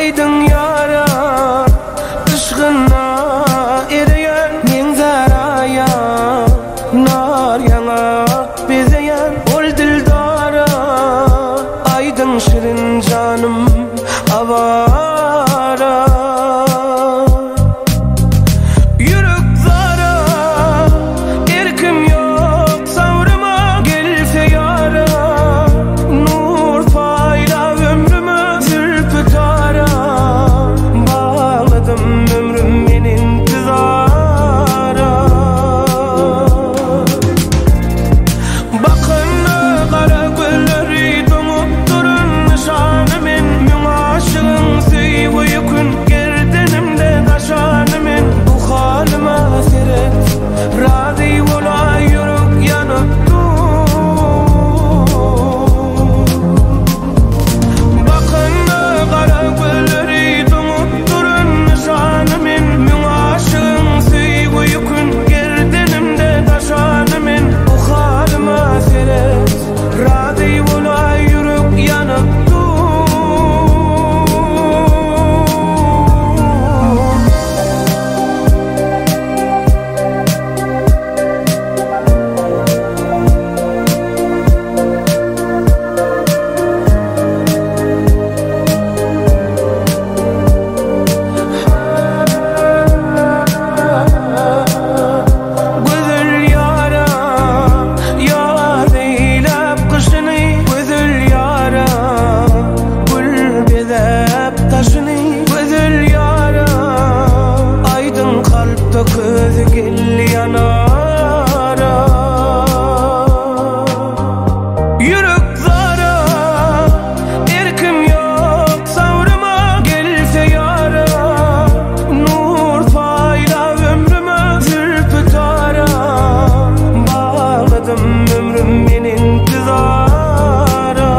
aydın yara ışgına eriyen men zaraya nar yana bezeyen ol dildara aydın şirin canım avara yürek zara erkim yok savrıma gelse yara nur fayda ömrümü zülfü tara bağladım ömrüm benim kızara bakın kara gülleri donup durun nişanımın mün aşığın seyvi yükün gerdenimde taşanımın bu halime seret razı ola yürek yanıp bakın kara gülleri donup durun nişanımın mün aşığın seyvi yükün gerdenimde taşanımın bu halime seret razı ola yürek yanıp Güzel yara yar eylep kışını güzel yara gül bezep taşını güzel yara aydın kalpte közü gel yanara yürek zara erkim yok savrıma gelse yara nur fayda ömrüme zülfü tara bağladım ömrüm benim kızara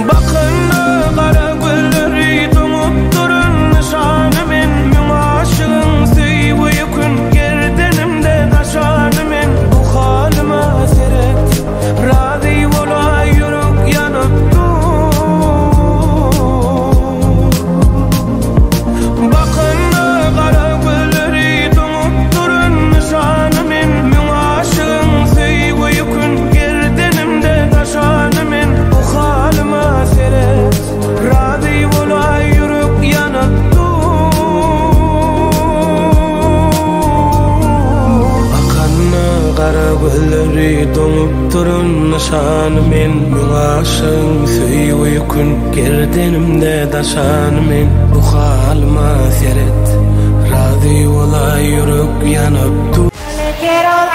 bakın kara gülleri donup durun nişanımın mün aşığın seyvi yükün gerdenimde taşanımın bu halime seret razı ola yürek yanıp bakın kara gülleri donup durun nişanımın mün aşığın seyvi yükün gerdenimde taşanımın bu halime seret razı ola yürek yanıp kara gülleri donup durun nişanımın mün aşığın seyvi yükün gerdenimde taşanımın bu halime seret razı ola yürek yanıp check it out.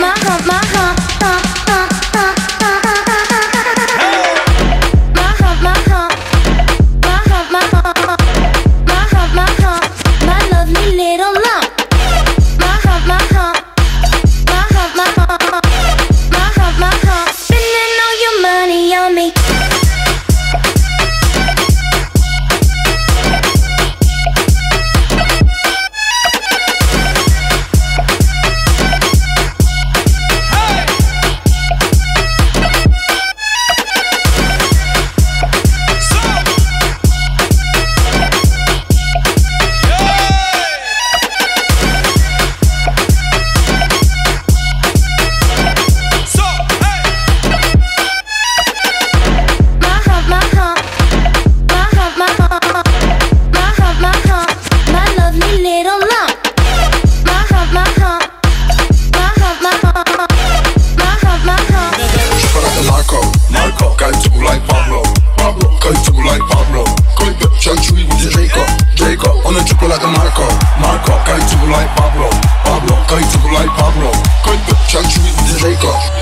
My hump, my hump, my hump, my hump, my hump, my hump, my hump, my hump, my lovely little lump. My hump, my hump, my hump, my hump, my hump, my hump, spending all your money on me.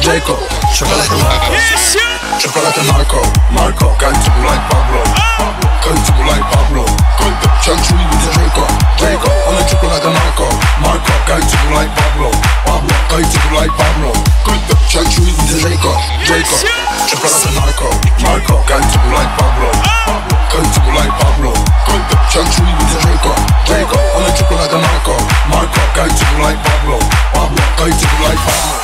Jacob, chocolate Marco. Chocolate Marco, Marco. Going to be like Pablo, going to be like Pablo. Chanchu with Jacob, Jacob. On the chocolate Marco, Marco. Going to be like Pablo, Pablo. Going to be like Pablo. Chanchu with Jacob, Jacob. Chocolate Marco, Marco. Going to be like Pablo, going to be like Pablo. Chanchu with Jacob, Jacob. On the chocolate Marco, Marco. Going to be like Pablo, Pablo. Going to be like Pablo.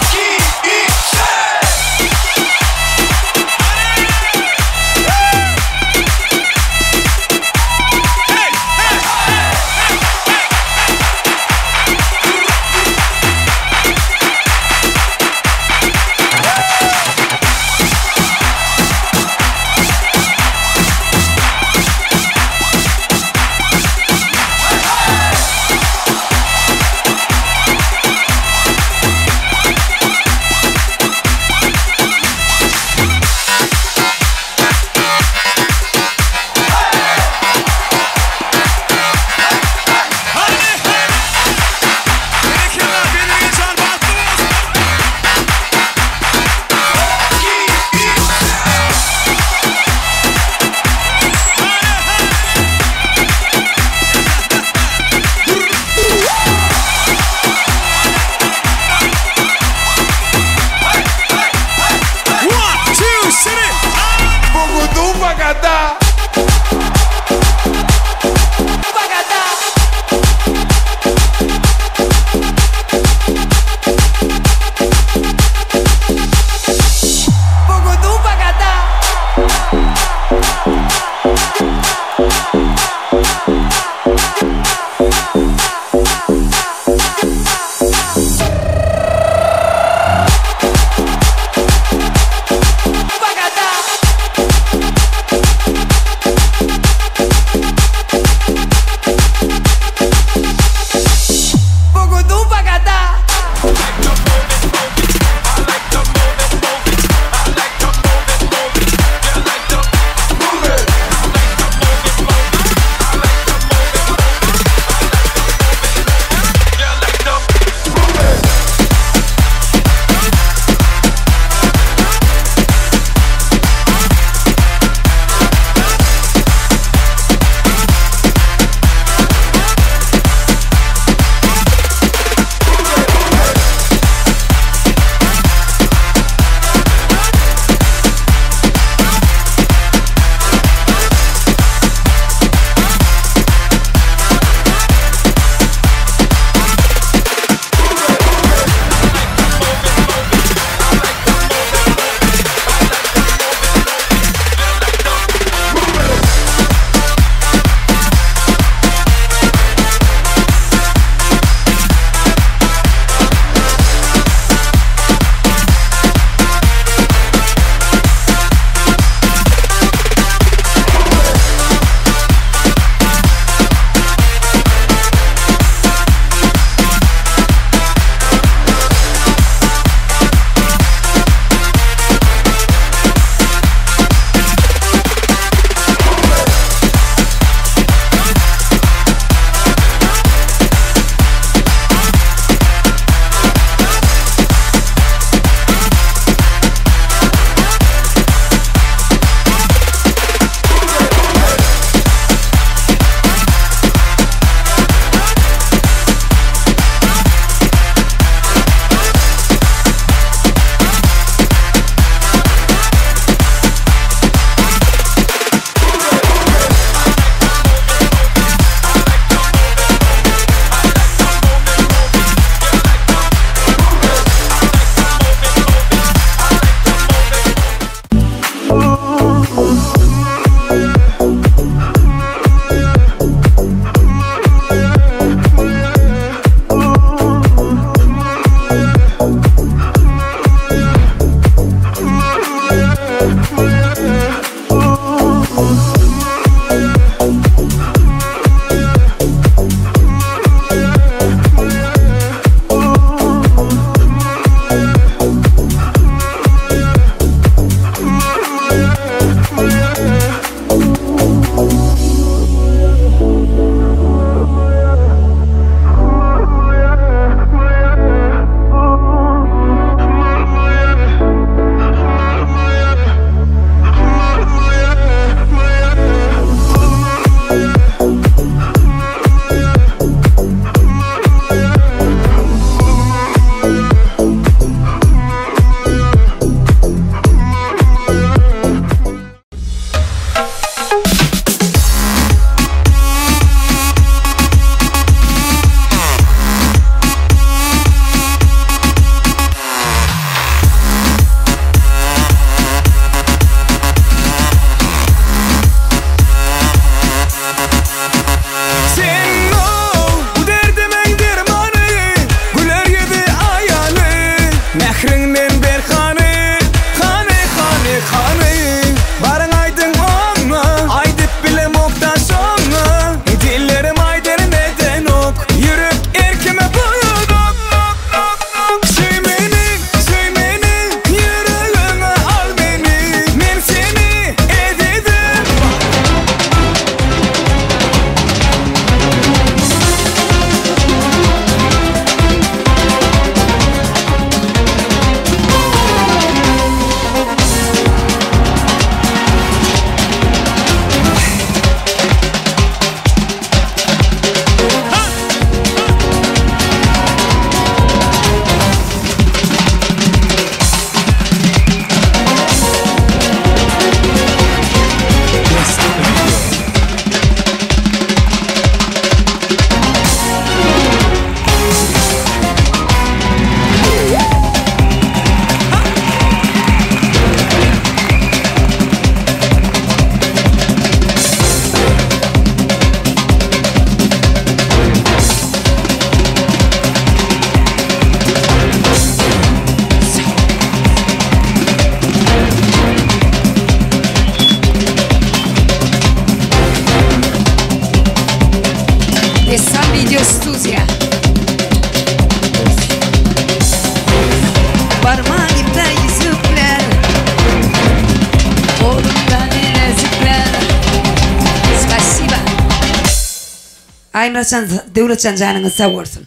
Taymracan Devletcan canınız sağ olsun.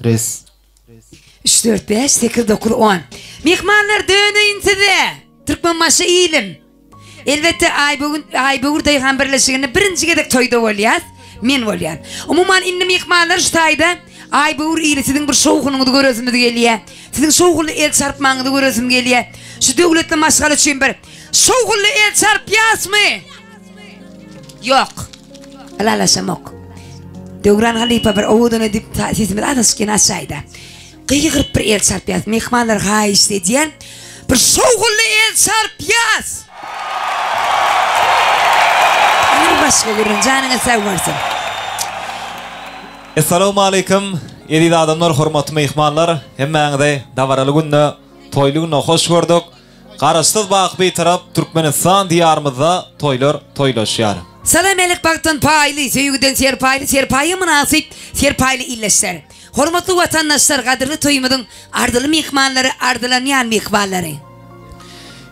Res. 3 4 5 8 9 10. Mehmanlar döneyin size. Türkmen maşı iyilim. Elbette Aybugur dayıhan birleşigini birinci gedek toyda olyaz. Men olyan. Umuman indi mehmanlar şu tayda Aybugur iyili sizin bir şoğununuzu görözümüz geliyor. Sizin şoğullu el çarpmanızı görözüm geliyor. Şu devletli maşgalı için bir şoğullu el çarpyaz mı? Yok. Alalaşamok. Dögran halipa bir oğudun edip sesimiz atasken aşağıda. Kıyıqırıp bir el çarpyaz. Mehmanlar hayiş dediyen bir şoğullu el çarpyaz. Bir başka görün canına sağ varsın. Assalamu alaikum. Edid adamlar, hormatly mehmanlar. Hemmeňize davaraly günde, toýly günde hoş gördük. Garaşsyz baq beýtarap Türkmenistan diýarymyzda toýlar toýlaşýar. Salam alik baktan paýly, söýgüden serpaýy münasip, serpaýly illeşler. Hormatly watandaşlar, gadyrly toýumyň ardyly mehmanlary, ardylanýan mehmanlary.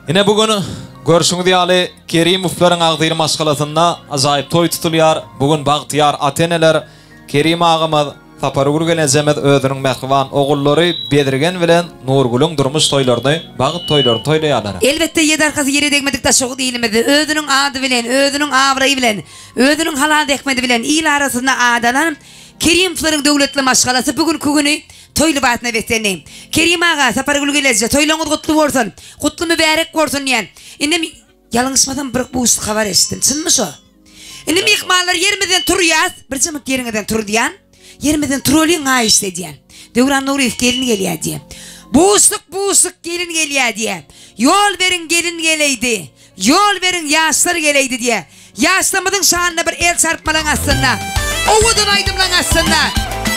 Ine bugün görüşüňiz ýaly Kerimowlaryň agdyry maşgalasynda ajaýyp toý tutulýar. Bugün bagtyar ateneler Kerim agamy Saparugur gelezemet özüniň mehriban ogullary Bedirgen bilen Nurgul'un durmuş toýlaryny bagyt toýlaryny toýlaýarlar. Elbette ýedi arkasy ýere degmedik da şoğu diýilmedi. Özüniň ady bilen, özüniň awraýy bilen, özüniň halal dekmedi bilen il arasynda adalan Kerimowlaryň döwletli maşgalası bugünkü güni toýly batna beteni. Kerim aga Saparugur geleze toýlaňyz gutly bolsun, gutly mübarek bolsun diýen. Indi ýalňysmadan bir bu habar esitdim. Çynmy şo? Indi mehmanlar ýerimizden turýas, bir jymyk ýeriňizden tur diýen. Yermeden trolün ayış diyen. Dögran Nurif gelin geliyor diye. Buğusuk gelin geliyor diye. Yol verin gelin geleydi. Yol verin yaşlar geleydi diye. Yaşlamadın şanına bir el çarpmadan aslında. Oğudun aydımlan aslında.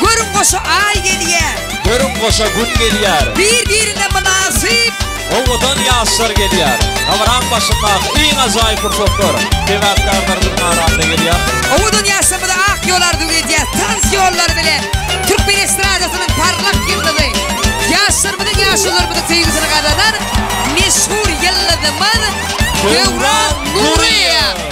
Görün koşu ay geliyor. Görün koşu gün geliyor. Birbirine münasip. Oğudun yaşlar geliyor. Avran başındaki en ajaýyp fırsatlar. Devatkarlardyň arasynda geliyor. Oğudun yaşlamada ak yollar düğüdiyaz. Tans yollar bilen. Türkmen estradasynyň parlak yıldyzy. Yaşlarmydyň yaşlarmydyň sevgisini gadanan meşhur yıldızymyz Dögran Nuriýa.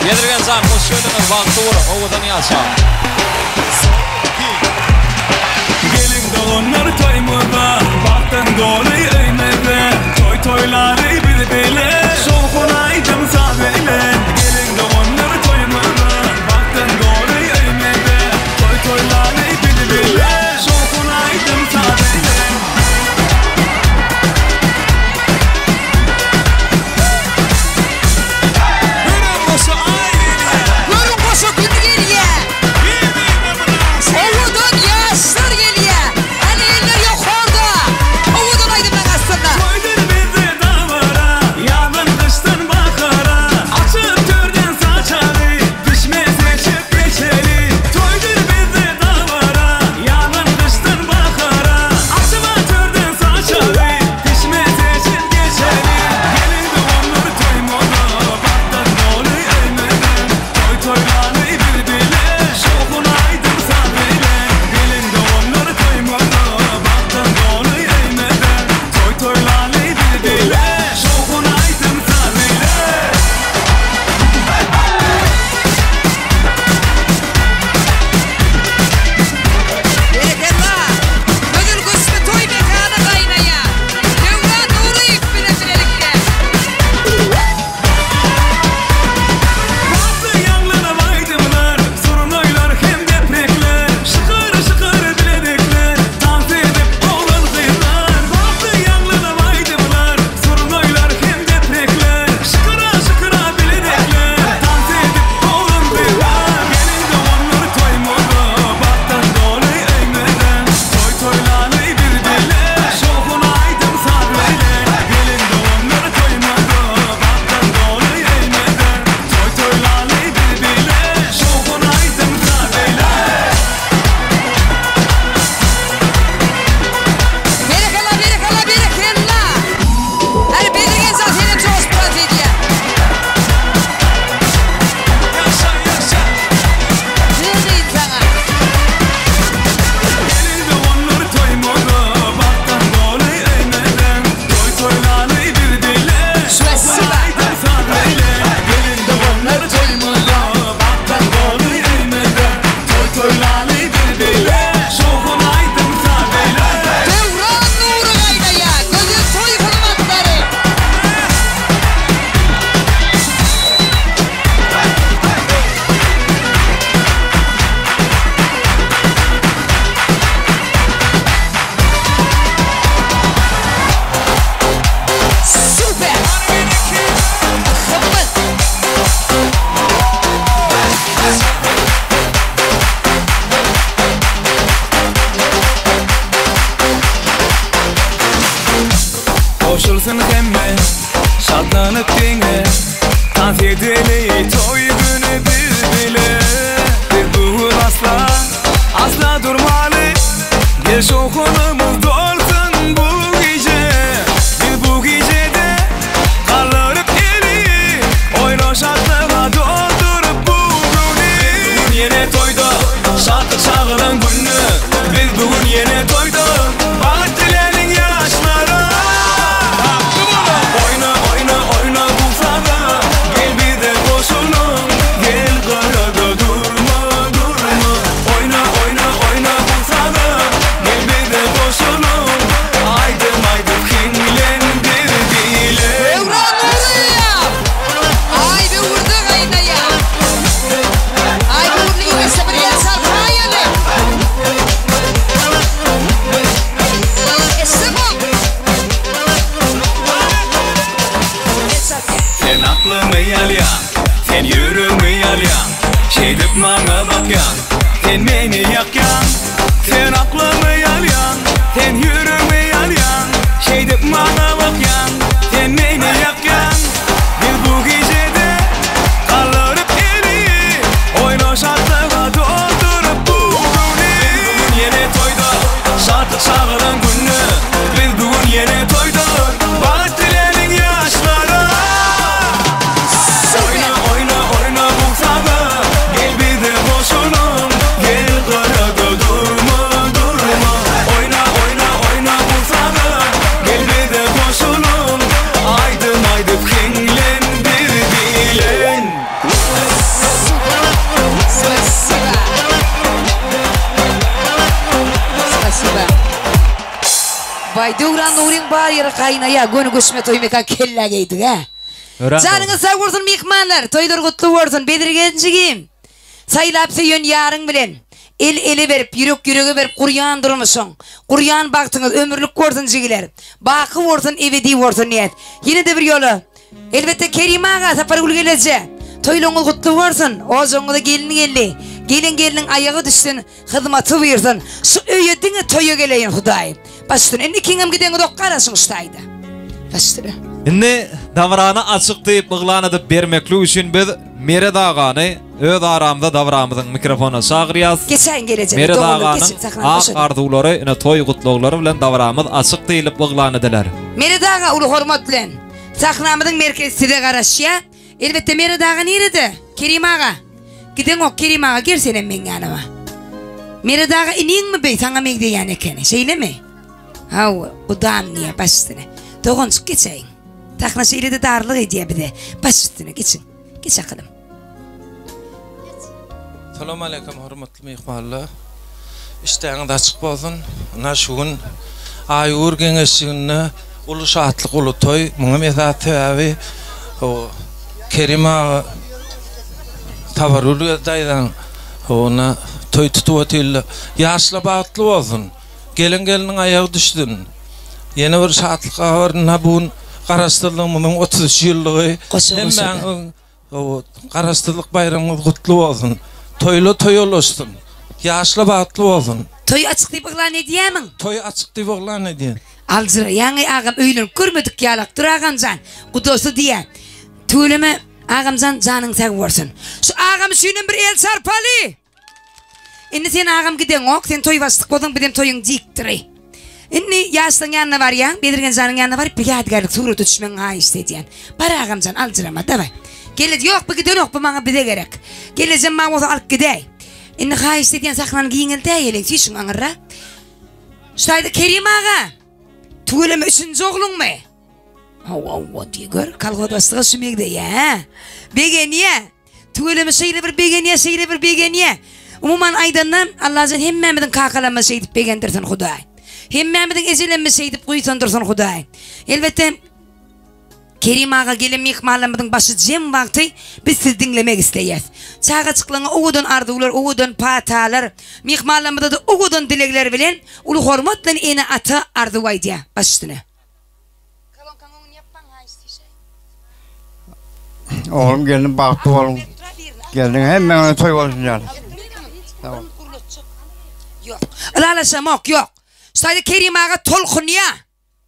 Bedirgen zan hoş geldiniz. Bagty bor, oğudan ýaşa. Gelin dolanlar toymada, baktan doly öýmede, toylary bilbile, şoğun aýdym sabele. Gelin dolanlar toymada, baktan doly öýmede, toylary bilbile, şoğun aýdym sabele. Bağlanıp dine Taz edeli toy günü biz bile Bir buğul asla durmalı Bir şokunumuz dolsun bu gece Biz bu gecede kalırıp eli Oyna şartlarına doldurup bugünü Biz yine toyda şartı çağıran günü Biz bugün yine toyda Bağıt dilenin yaşlara Oyna bu sana Gel bir de koşulun Gel karada durma Oyna bu sana Gel bir de koşulun Aydım kinlendir dile Evran oraya. Ay be vurdu kayna ya. Ay be vurdu yine sabır gel sarpana geldi. Esnafım. Sen aklımı yalyan Sen yüreğimi yalyan Şeydip bana bakyan Sen beni yakyan Sen aklımı yalyan Sen yüreğimi yalyan Şeydip bana bakyan Sen beni yakyan Biz bu gecede kalırıp eli Oyna şartlara doldurup bugünü Biz bugün yine toyda Şartı çağıran günü Biz bugün yine toyda Bağıt dilenin yaşlara Oyna bu sana Gel bir de boşunum Gel karada durma Oyna bu sana Gel bir de boşunum Aydım kinlendir dilen Спасибо. Vay doğran uğrin var yere kayna ya. Gönü göçme toy mekan kella geydik ha. Canınız sağ olsun mihmanlar. Toylar kutlu olsun. Bedirgencigim. Saylap söyün yarın bilen. El verip, yürek verip kuryan durmuşsun. Kuryan baktınız, ömürlük görsün jigiler. Bakı olsun, ebedi olsun niyet. Yine de bir yolu. Elbette Kerim ağa Sapargul gelece. Toylunuz kutlu olsun. O zongu da gelin geldi. Gelin ayağı düşsün, hızmatı buyursun. Şu öğüdüğünü toyu geleyin Huday. Baştın, indi kingim gideni dokkarasın ustaydı. Baştın. Indi davrana açık deyip ıglanıdıp bermekli üçün biz Mered ağanı öz aramda davramızın mikrofona çağırıyaz. Geçen gelecek. Mered ağanın ağ arzuları, ine toy kutluqları bilen davramız açık deyilip ıglanıdılar. Mered ağa ulu hormat bilen. Sahnamızın merkezinde garaşya. Elbette Mered ağa nerede? Kerim ağa. Giden o Kerim ağa gelsen men yanıma. Mered ağa inin mi bey sana men deyen ekeni? Şeyle mi? Hav, bu dam niye baş üstüne. Doğuncuk geçeyin. Takna şeyle de darlık ediyor bir de. Baş üstüne geçin. Geç akılım. Selamun aleyküm hürmetli mihmanlar. İşteğiniz açık olsun. Şu gün Ayur Gençliğine ulu şahatlık ulu toy. Muna mesafı abi Kerim ağa tavarulu daydan ona toy tutuvatıyla yaşla bağıtlı olsun. Gelinin ayağı düştün. Yeni bir şahatlık ağırına bugün karastırlığımın 33 yıllığı. Hem ben o karastırlık bayramı kutlu olsun. Toylu toy olsun. Yaşlı bağıtlı olsun. Toy açıklayıp ıglan ne diyemin? Toy açıklayıp ıglan ne diyen? Alcıra yani ağam öylün görmedik yalak dur ağamcan. Kudosu diye. Tüyleme ağamcan canın sen varsın. Şu ağam şunun bir el sarpalı. Inni sen ağam giden ok. Sen toy bastık bodun benim toyun diktiri. Inni yaşlığın yanına var ya. Bedirgen canın yanına var. Bir yadigarlık suru tutuşmen ha istediyen. Para ağamcan alcırama davay. Geledi yok bu giden ok bu bana bize gerek. Geleceğim bana o alıp gidey. İnni ha istediyen saklan giyinil deyelin. Tişin anırra. Şurayda Kerim ağa. Tüyleme üçüncü oğlun mu? Hava diye gör. Kalkot bastığa sümeydi ya. Begeniye. Tüyleme şeyle bir begeniye. Umuman aydandan Allah'ın hemmemizin kakalanması edip begendirsin Huday. Hemmemizin ezilenmesi edip kuysandırsın Huday. Elbette Kerim ağa gelin mihmallamızın başı cem vakti biz siz dinlemek isteyiz. Çağa çıklığına oğudun ardular, oğudun patalar, mihmallamızda da oğudun dilekler bilen ulu hormatla ene ata arduvay diye baş üstüne. Oğlum gelin baktı oğlum. Geldin hemen ona toy olsun yani. Tamam. Yok. Alalaşam yok. Sadece Kerim ağa tolkun ya.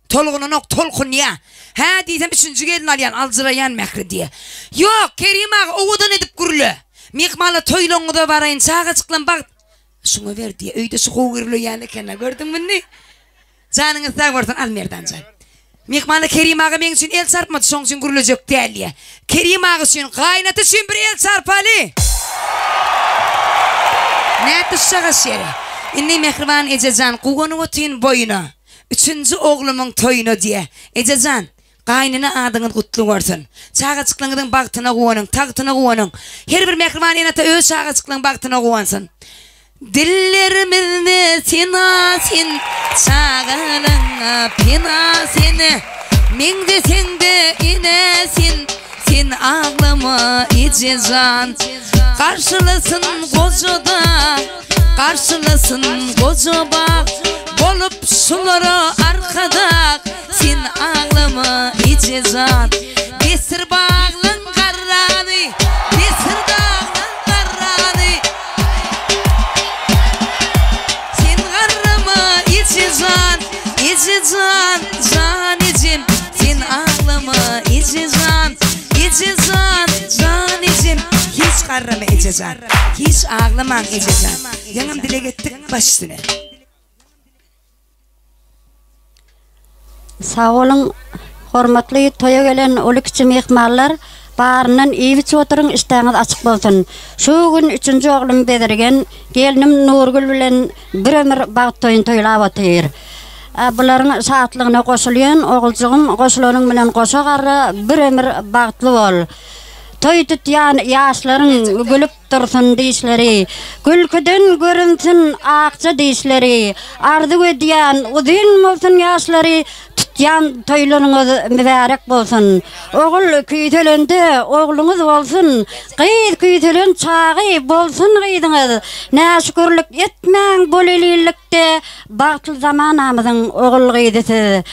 Tolgunun ok tolkun ya. Ha diysem 3-nji gelin alyan alжyrayan mehri diye. Yok Kerim ağa owadan edip gürlü. Mehmala toyloňyda baraýyn çağa çyklan bak. Şuna ver diye öýde şuğu gürlü ýany ekene gördüňmi ni? Janyňyz sag bolsun al merdan jan. Mehmala Kerim ağa men üçin el çarpmady şoň üçin gürlejek däl. Kerim ağa üçin gaýnaty üçin bir el çarpaly. Näte şagas ýere. Inni mehriban ejejan gugony otyn boyuna. 3-nji oglumyň toýuna diye. Ejejan gaýnyna adyňy gutly bolsun. Çağa çyklangyň bagtyna gowanyň, tagtyna gowanyň. Her bir mehriban enata öz çağa çyklan bagtyna gowansyn. Dillerimizni sinasin, çağalaňa pinasin. Meňde sende inesin, sen ağlama ejejan. Karşılasın kocoda, karşılasın kocoba. Bolup suları arkada, sen ağlama ejejan. Besir bağlın karrani, besir dağlın karrani. Sen ağlama ejejan, ejejan, canecim. Sen ağlama ejejan, ejejan, canecim. Hiç karrama ejejan, hiç ağlaman ejejan. Yanım dile gettik baş üstüne. Sağ olun, hormatly toya gelen olukçy mehmanlar, barынан iýiç oturuň, iştäňiz açyk bolsun. Şu gün 3-nji oglum bedergen gelinim Nurgül bilen bir ömür bagt toyun toylap otyr. Bularyň saatlygyna goşulýan oglujygym goşulanyň bilen goşa garry bir ömür bagtly bol. Toy tutýan ýaşlaryň gülüp dursun diýişleri, gülküden görünsin akça diýişleri, ardy ödýän uzun bolsun ýaşlary, tutýan toýlaryňyz mübarek bolsun. Ogul küýtelende ogluňyz bolsun, gyýd küýtelen çagy bolsun gyýdyňyz. Näşükürlik etmäň bolelilikde bagtly zamanamyzyň ogul gyýdysy.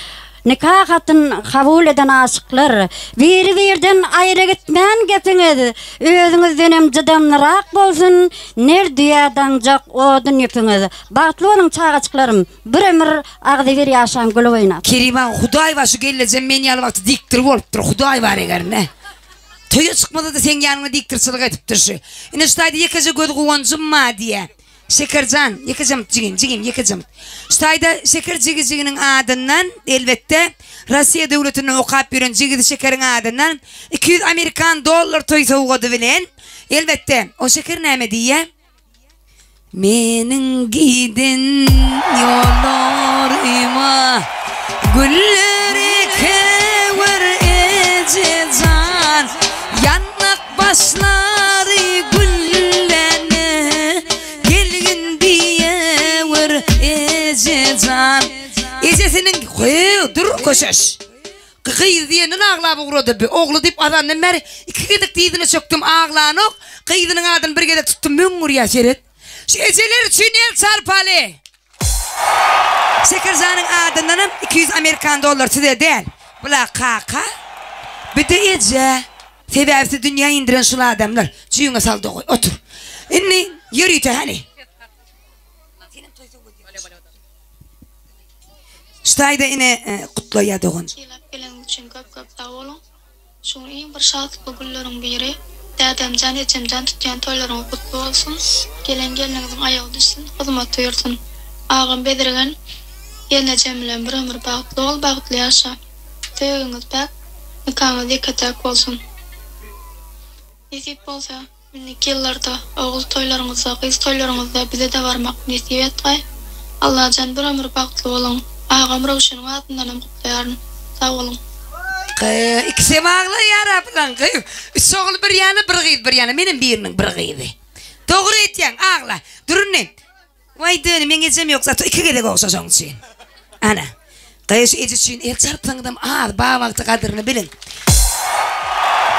Nikah hatyn kabul eden aşyklar, bir-birden aýry gitmän gepiňiz, özüňizden hem jydamlyrak bolsun, nerdiýadan jak odun ýepiňiz. Bagtly bolan çagaçyklarym, bir ömür agdy bir ýaşam gül oýnap. Kerim ağa Hudaý başy gellejem men ýaly wagt diktir bolupdyr, Hudaý bar egerne. Toýa çykmada da sen ýanyňa diktirçilik etipdir. Ine ştaýda ýekeje göz gowanjymma diýe. Şekercan, yekecem jigin, yekecem. Ştaýda şeker jigiziginiň adyndan elbette Russiýa döwletine okap beren jigiz şekeriň adyndan $200 toy sowgady bilen elbette o şeker näme diýe? Meniň giden ýollaryma gülleri kewer ejejan, yanmak başlary ejejan. Ejesinin dur koşaş. Kıyız diyenin ağlabı uğradı bir. Oğlu deyip adandan beri 2 gedik diydine çöktüm ağlanık. Kıyıdının adını bir gedek tuttum müngür ya seret. Şu ejeler için el çarpalı. Şekerzanın adından $200 size değil. Bula kaka. Bir de ece. Sebepsi dünya indiren şula adamlar. Cüyüne saldı koy otur. İnni yürüyte hani. Ştaýda ine gutlaýa dogun. Gelen üçin köp sag bolun. Şu iň bir şatly gülleriň biri, dädemjan eçemjan tutýan toýlaryň gutly bolsun. Geleniňiziň aýagy düşsün, hyzmat ýursun. Agam bedirgen, gelnejem bilen bir ömür bagtly bol, bagtly ýaşa. Töýüňiz bak, nikahyňyz dikkatak bolsun. Nesip bolsa, minnik ýyllarda ogul toýlaryňyzda, gyz toýlaryňyzda bize de barmak nesip etgäy. Allah jan bir ömür bagtly bolun. Ağam Rawşanyň adyndan gutlaýaryn. Sag bolun. İkisi magly ýaraplan. Üç ogul bir ýany bir gyz bir ýany, meniň biriniň bir gyzy. Dogry etýäň, agla. Durun. Vay döni men ejem ýok, zato 2 gedek ogşaşaň üçin. Ana. Gyş eje üçin el çarpsaňdam ba wagty gadryny bilin.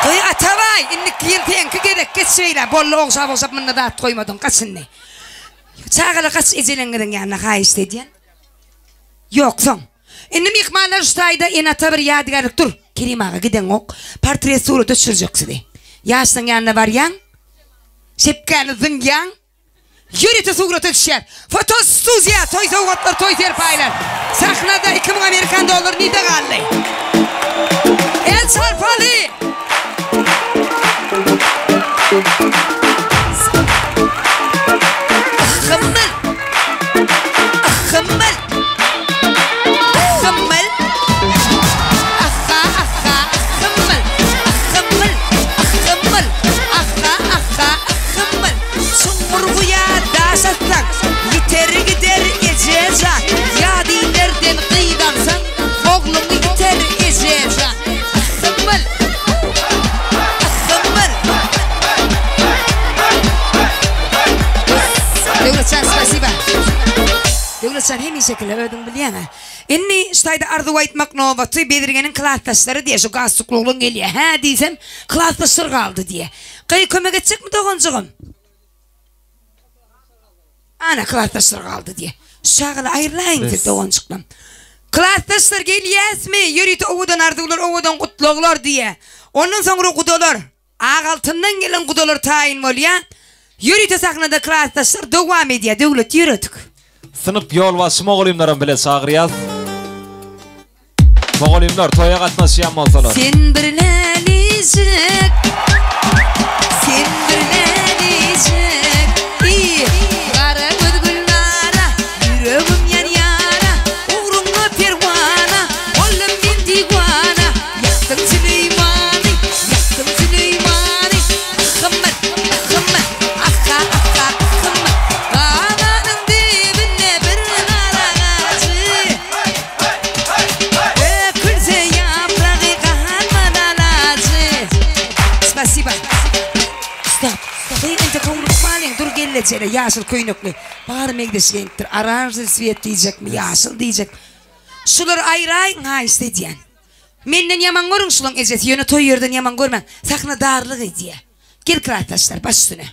Gyy atabay, inni kiýen 2 gedek geçseýler, bolla ogşap menda dat goýmadyň gaçyny. Çağala gaç ejeleňden ýanyna gaýyş edýän. Yok son. Inni mihmanlar ştaýda enata bir ýadgarlyk dur. Kerim ağa giden ok. Portret surata düşürjekdi. Ýaşlaň ýanyna barýan. Şepkäni zynýan. Ýürete surata düşýär. Fotostudiýa, toy sowgatlar, toy serpaýlar. Sahnada $2000 nida galdy. El çarpalı. Kımmel. Kımmel. Kımmel. Akka akka kımmel. Kımmel. Kımmel. Akka akka kımmel. Sumurguya daşatsak gider gider ecezak. Ya dilerden kıydansan oğlum gider ecezak. Kımmel. Kımmel. Devletcan spasiba. Devletcan hem şekilde ödün biliyana. Inni stayda ardu aytmak novatı belirgenin klastaşları diye şu gaz sukluğun geliyor. Ha diysem klastaşlar kaldı diye. Kayı kömek edecek mi doğuncağım? Ana klastaşlar kaldı diye. Şağılı ayrılayın dedi doğuncağım. Klastaşlar geliyes mi? Yürüytü ovudan ardılar ovudan kutluğlar diye. Ondan sonra kudolar. Ağaltından gelen kudolar tayin ol ya. Yürüytü saknada klastaşlar devam ediyor. Devlet yürüdük. Sınıp yol bası moğolimlerin bile sağırıyaz. Moğolimler toya katması yanmazlar. Sen bir nelicik. Sen bir nelicik. İyi. Kara gülgüllara. Yüreğim yan yana. Uğruna pervana. Oğlum bin divana. Yaktın Süleyman'ı. Yaktın Süleyman'ı. Kımmet. Kımmet. Akka akka kımmet. Kananın dibine bir nar ağacı. Ökülse yaprağı kanmadan acı. Spasiba. Stop. Enте konuşmalıyım. Dur geleceğine yaşıl köynüklü. Bağır megdeşkentir. Ararsız sviyet diyecek mi? Yaşıl diyecek. Şular ayrayın ha istediyen. Menden yaman görün şulan ezet. Yönü toy yerden yaman görmen. Sakına darlık ediye. Gel kırataşlar baş üstüne.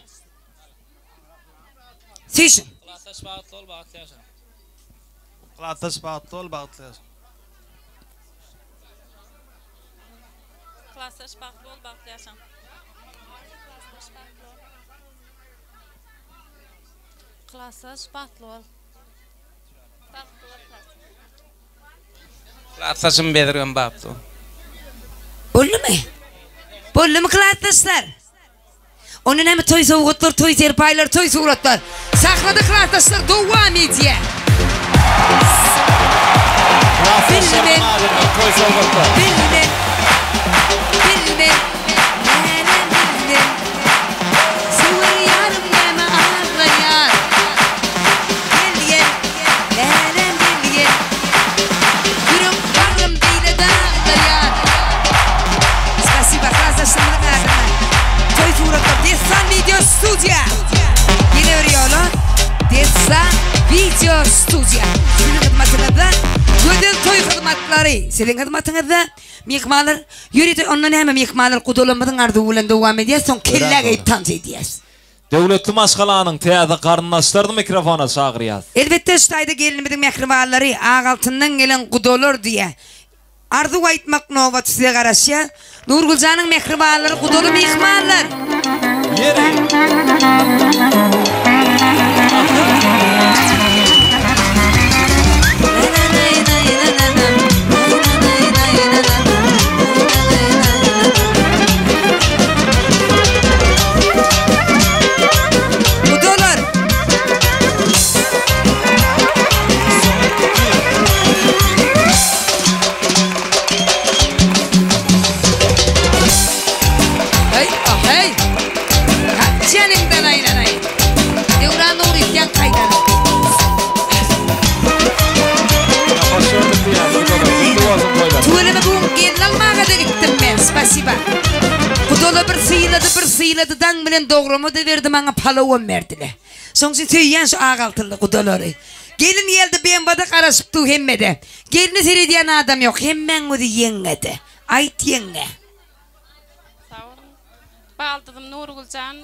Seyşin. Klataş bağıtlı ol bağıtlı yaşa. Klataş bağıtlı ol bağıtlı yaşa. Klataş bağıtlı ol bağıtlı yaşa. Klataş bağıtlı ol. Klataşım belirgen bağıtlı ol. Bollu mu? Bollu mu kırataşlar? Onun hem toy soğuklar, toy terpaylar, toy suratlar. Sakladı kırataşlar devam ediyor. Bilmem. Bilmem. Bilmem. Bilmem. Sıvır yarım yeme ağlayan. Bilmem. Bilmem. Bilmem. Yürüm varım değil dağlayan. Spasiba kırataşlarına verdim. Toy suratlar. Destan Video Studio. Yine veriyorlar. Destan Video Studio. Sizin hizmetinize Gödel toy hizmetleri. Sizin hizmetinize mihmalar yürütü ondan hemen mihmalar kudolanmadan ardı ulan devam ediyor. Son kelle gayip tanz ediyoruz. Devletli maskalanın teyada karnınlaştırdı mikrofona sağırıyaz. Elbette stayda gelinmedin mihmaları ağaltından gelen kudolar diye. Ardı aytmak novat size karşı. Nurgulcanın mihmaları kudolu mihmalar. Yeri. Spasiba. Kudola bir sıyladı dan bilen doğrumu da verdi bana palavon verdiler. Sonuçta tüyyen şu ağaltılı kudoları. Gelin geldi ben bada karışıptı hemmede. Gelini seyrediyen adam yok. Hemen o da yengedi. Ayt yenge. Sağ olun. Bağaltıdım Nurgulcan.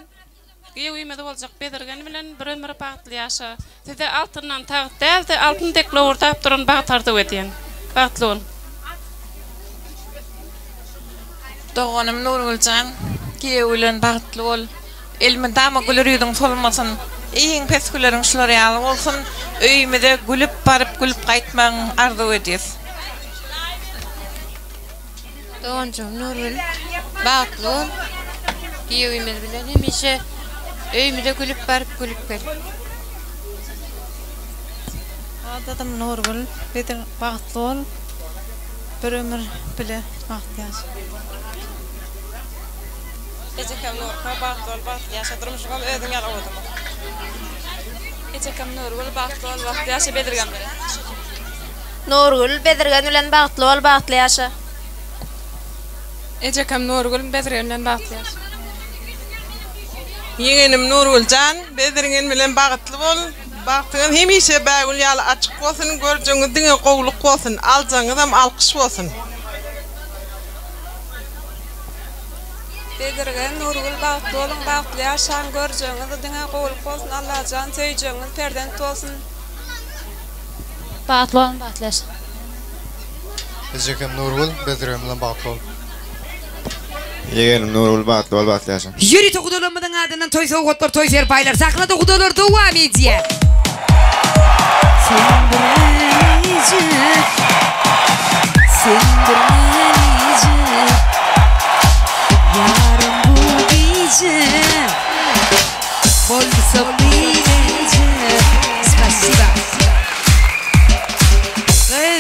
Uyumada olacak bedirgen bilen bir ömür bağıtlı yaşa. Size altından tağıt değil de altın tekli ortağıp duran bağıtardı ödeyen. Bağıtlı olun. Doğanım Nurgulcan. Giyevlen bağıtlı ol. Elmin dama gülürüydün solmasın. İyin peskülerin şuraya olsun. Öyümede gülüp barıp gülüp kaytman arzu ediyiz. Doğancım Nurgül, bağıtlı ol. Giyevimiz bilen hemişe öymüde gülüp barıp gülüp gel. Adadım Nurgül, bedir bağıtlı ol. Bir ömür bile bağıtlı yaş. Ecekam Nurgül, bağıtlı ol, bağıtlı yaşa. Durmuşum ol, ödün yal oğudum. Ecekam Nurgül, bağıtlı ol, bağıtlı yaşa, bedirgan bile. Nurgül, bedirgan bilen bağıtlı ol, bağıtlı yaşa. Ecekam Nurgül, bedirgan bilen bağıtlı yaşa. Yeğenim Nurgülcan, bedirgen bilen bağıtlı ol. Bağıttığın hemişe bağıl yalı açık olsun, göreceğiniz dine kovuluk olsun, alacağınız hem alkış olsun. Bedirgen Nurgül bağıtlı olun, bağıtlı yaşan, göreceğiniz dine kovuluk olsun, Allah'can söyleyeceğiniz perdent olsun. Bağıtlı olun, bağıtlı yaşa. Ecekam Nurgül, bedirgen bilen bağıtlı ol. Yeğenim Nurgül, bağıtlı ol, bağıtlı yaşa. Yürü tokudolanmadan adından toy soğukotlar, toy serpaylar, sahnada kudolar devam ediyor. Sindirmeyecek yarın bu gece bolsa bilecek. Spasiba.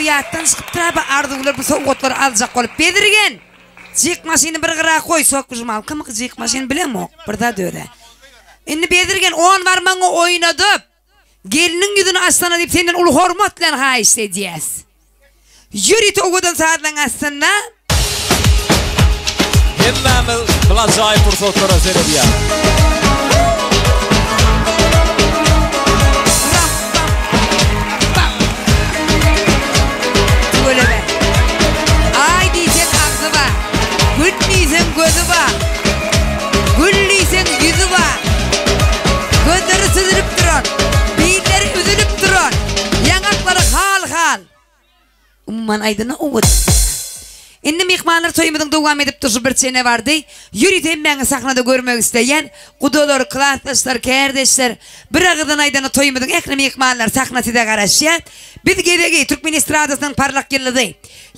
Yattan çıkıp tıraba ardıgılar bu soğukotları alacak olup bedirgen. Jik maşini bir qıra koy sokuşum al. Kim jik maşini bilen mi? Burada döre. Indi bedirgen 10 varmanı oynadıp gelinin yüzünü astana deyip senden ulu hormatla hayış edeceğiz. Yürü toğudan saatlen aslında. Hemmemiz bilacay fırsatlara serebiya. Böyle be. Ay diyecek aklı var. Gül diyecek gözü var. Gül diyecek yüzü var. Gözleri süzülüp durun. Beyinleri üzülüp durun. Yanakları hal. Umman aydına oğud. Indi mihmanlar toyumudun devam edip duruşu bir çene vardı. Yürüteyim beni sahnada görmek isteyen. Kudolar, klasdaşlar, kardeşler. Bir ağıdan aydına toyumudun ekli mihmanlar sahnası da karışıyor. Biz gedegi Türkmen estradasının parlak yılıdı.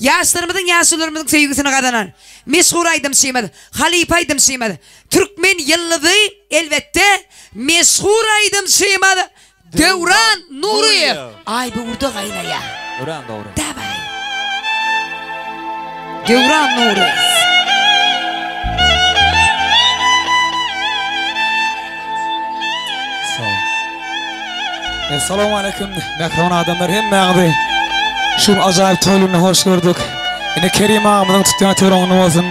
Yaşlarımızın, yaşlılarımızın sevgisini kazanan. Meşhur aydım şeymedi. Halip aydım şeymedi. Türkmen yılıdı elbette. Meşhur aydım şeymedi. Devran Nuriyev. Ay bu urdu gayna ya. Devran doğru. Davay. Devran Nuriyev. Assalamu alaikum. Mehron adamlar hem mağdi. Şu acayip toylunu hoş gördük. Yine Kerim ağamızın tuttuğuna töronu olsun.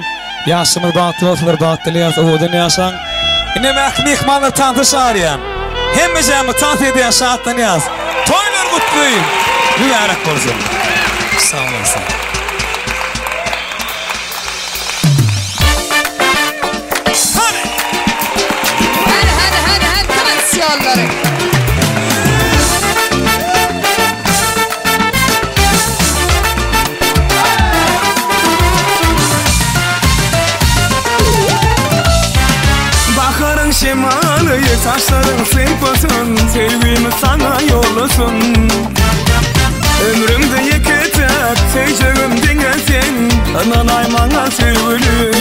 Yaşımız bağıtlı olsunlar, bağıtlı yaz, oğudun yaşan. Yine mihmanlar tanıtış arayan. Hem mecamı tanıt ediyen şahattan yaz. Toylar mutluyum. Mübarek olsun. Sağ olasın. Hadi, kansiyonları. Baharın şemalı, saçların sımpasın, sevgimi sana yollasın. Ömrümde yıkıtıp, seveceğim dinlesin, ananay bana sevgilin.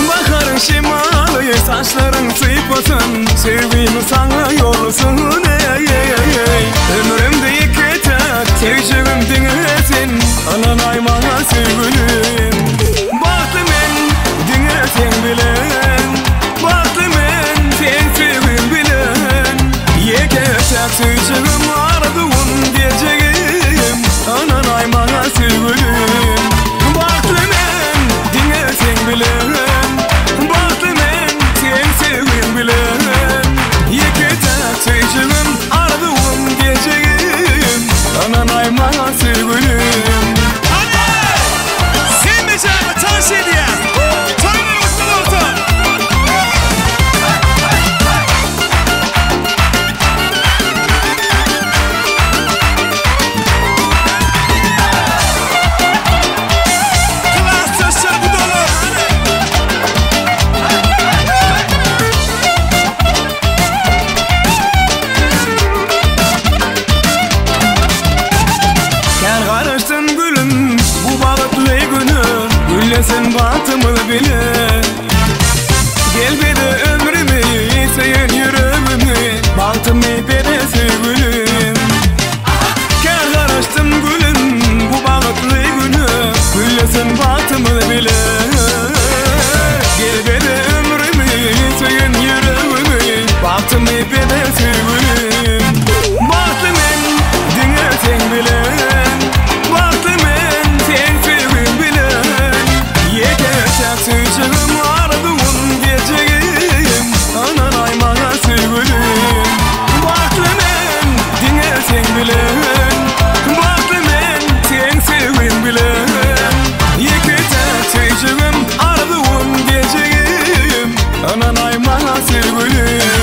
Baharın şemalı, saçların sımpasın, sevgimi sana yollasın. Ömrümde yıkıtıp, seveceğim dinlesin, ananay bana sevgilin. Bahtlı men, dinlesin bilen. Bahtlı men, sen sevgin bilen. Yeketek söyleyeceğim ardığın diyeceğim, ananay bana sevgilin. Bahtlı men, dinlesin bilen. Bahtlı men, sen sevgin bilen. Yeketek söyleyeceğim me beder sevgilim Bahtlı men dine sen bilen Bahtlı men sen sevgin bilen Yeter çak sözcüğüm ardımın geçeyim Anan aymana sevgilim Bahtlı men dine sen bilen Bahtlı men sen sevgin bilen Yeter çak sözcüğüm ardımın geçeyim Anan aymana sevgilim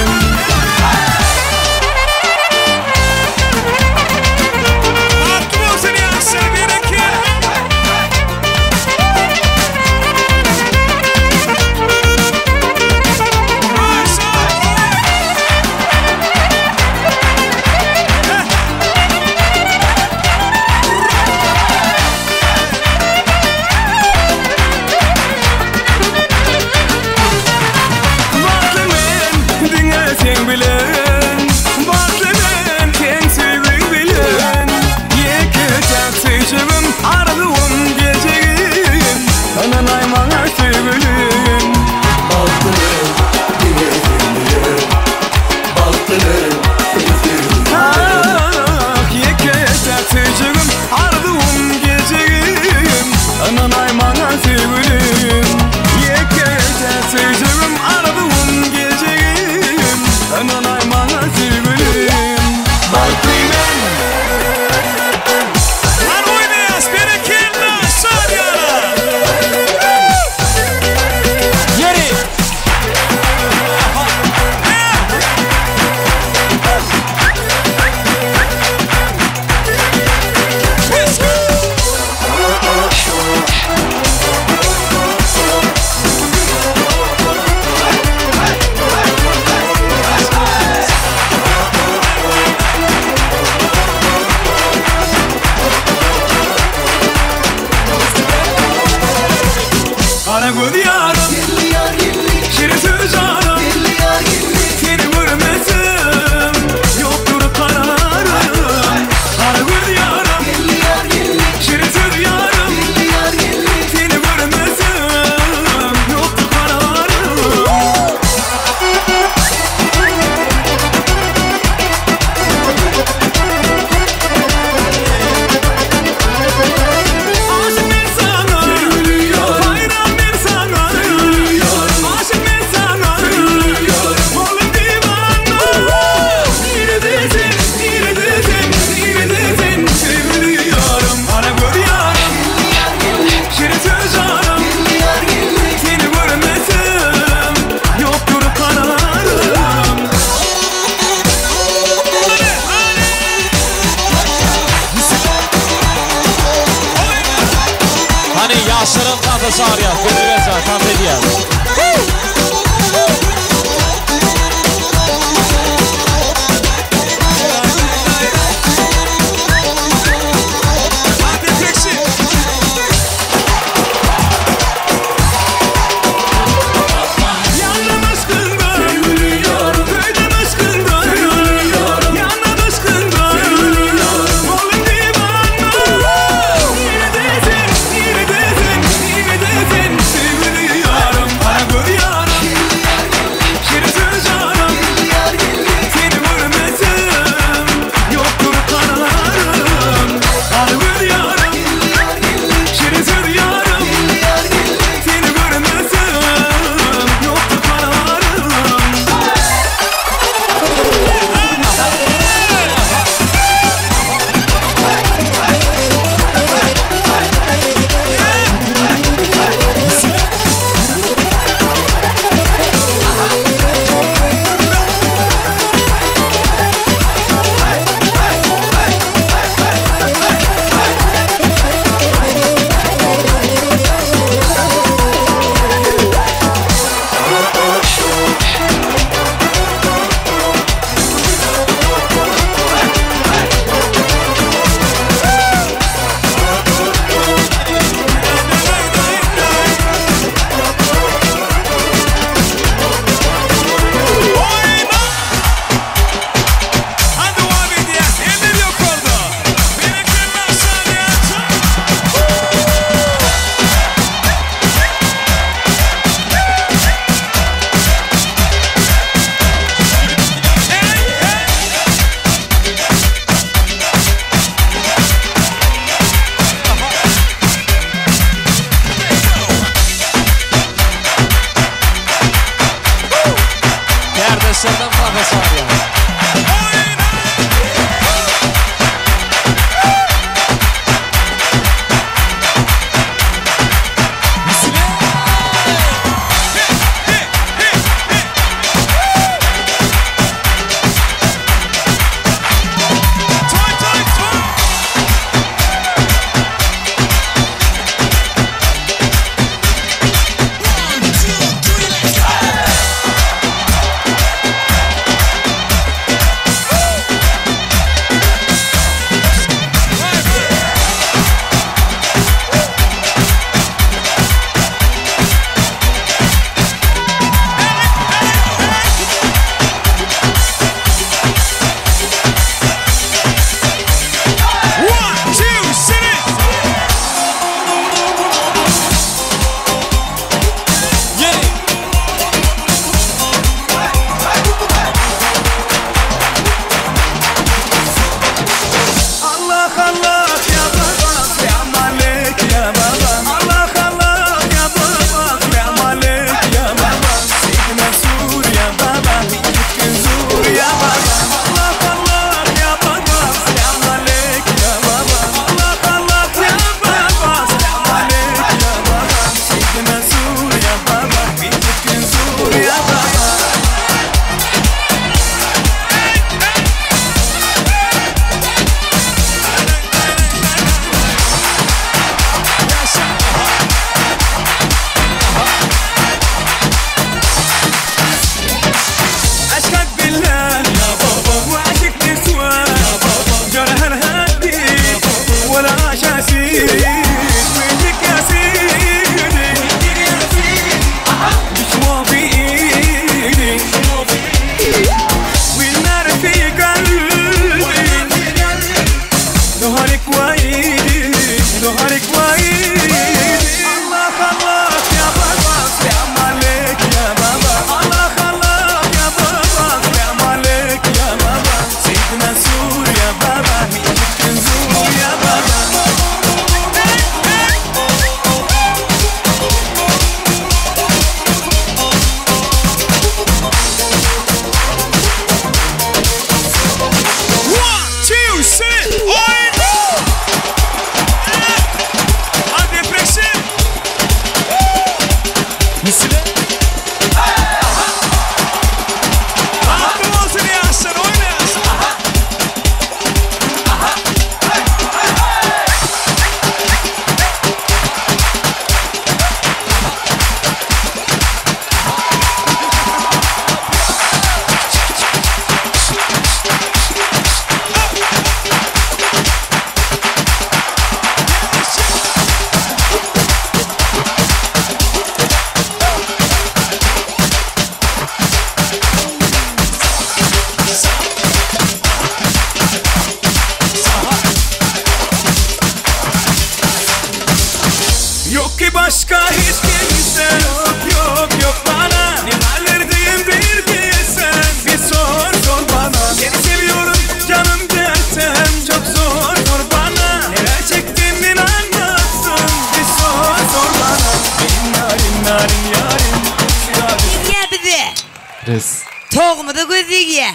Res. Toğumu da gözüge.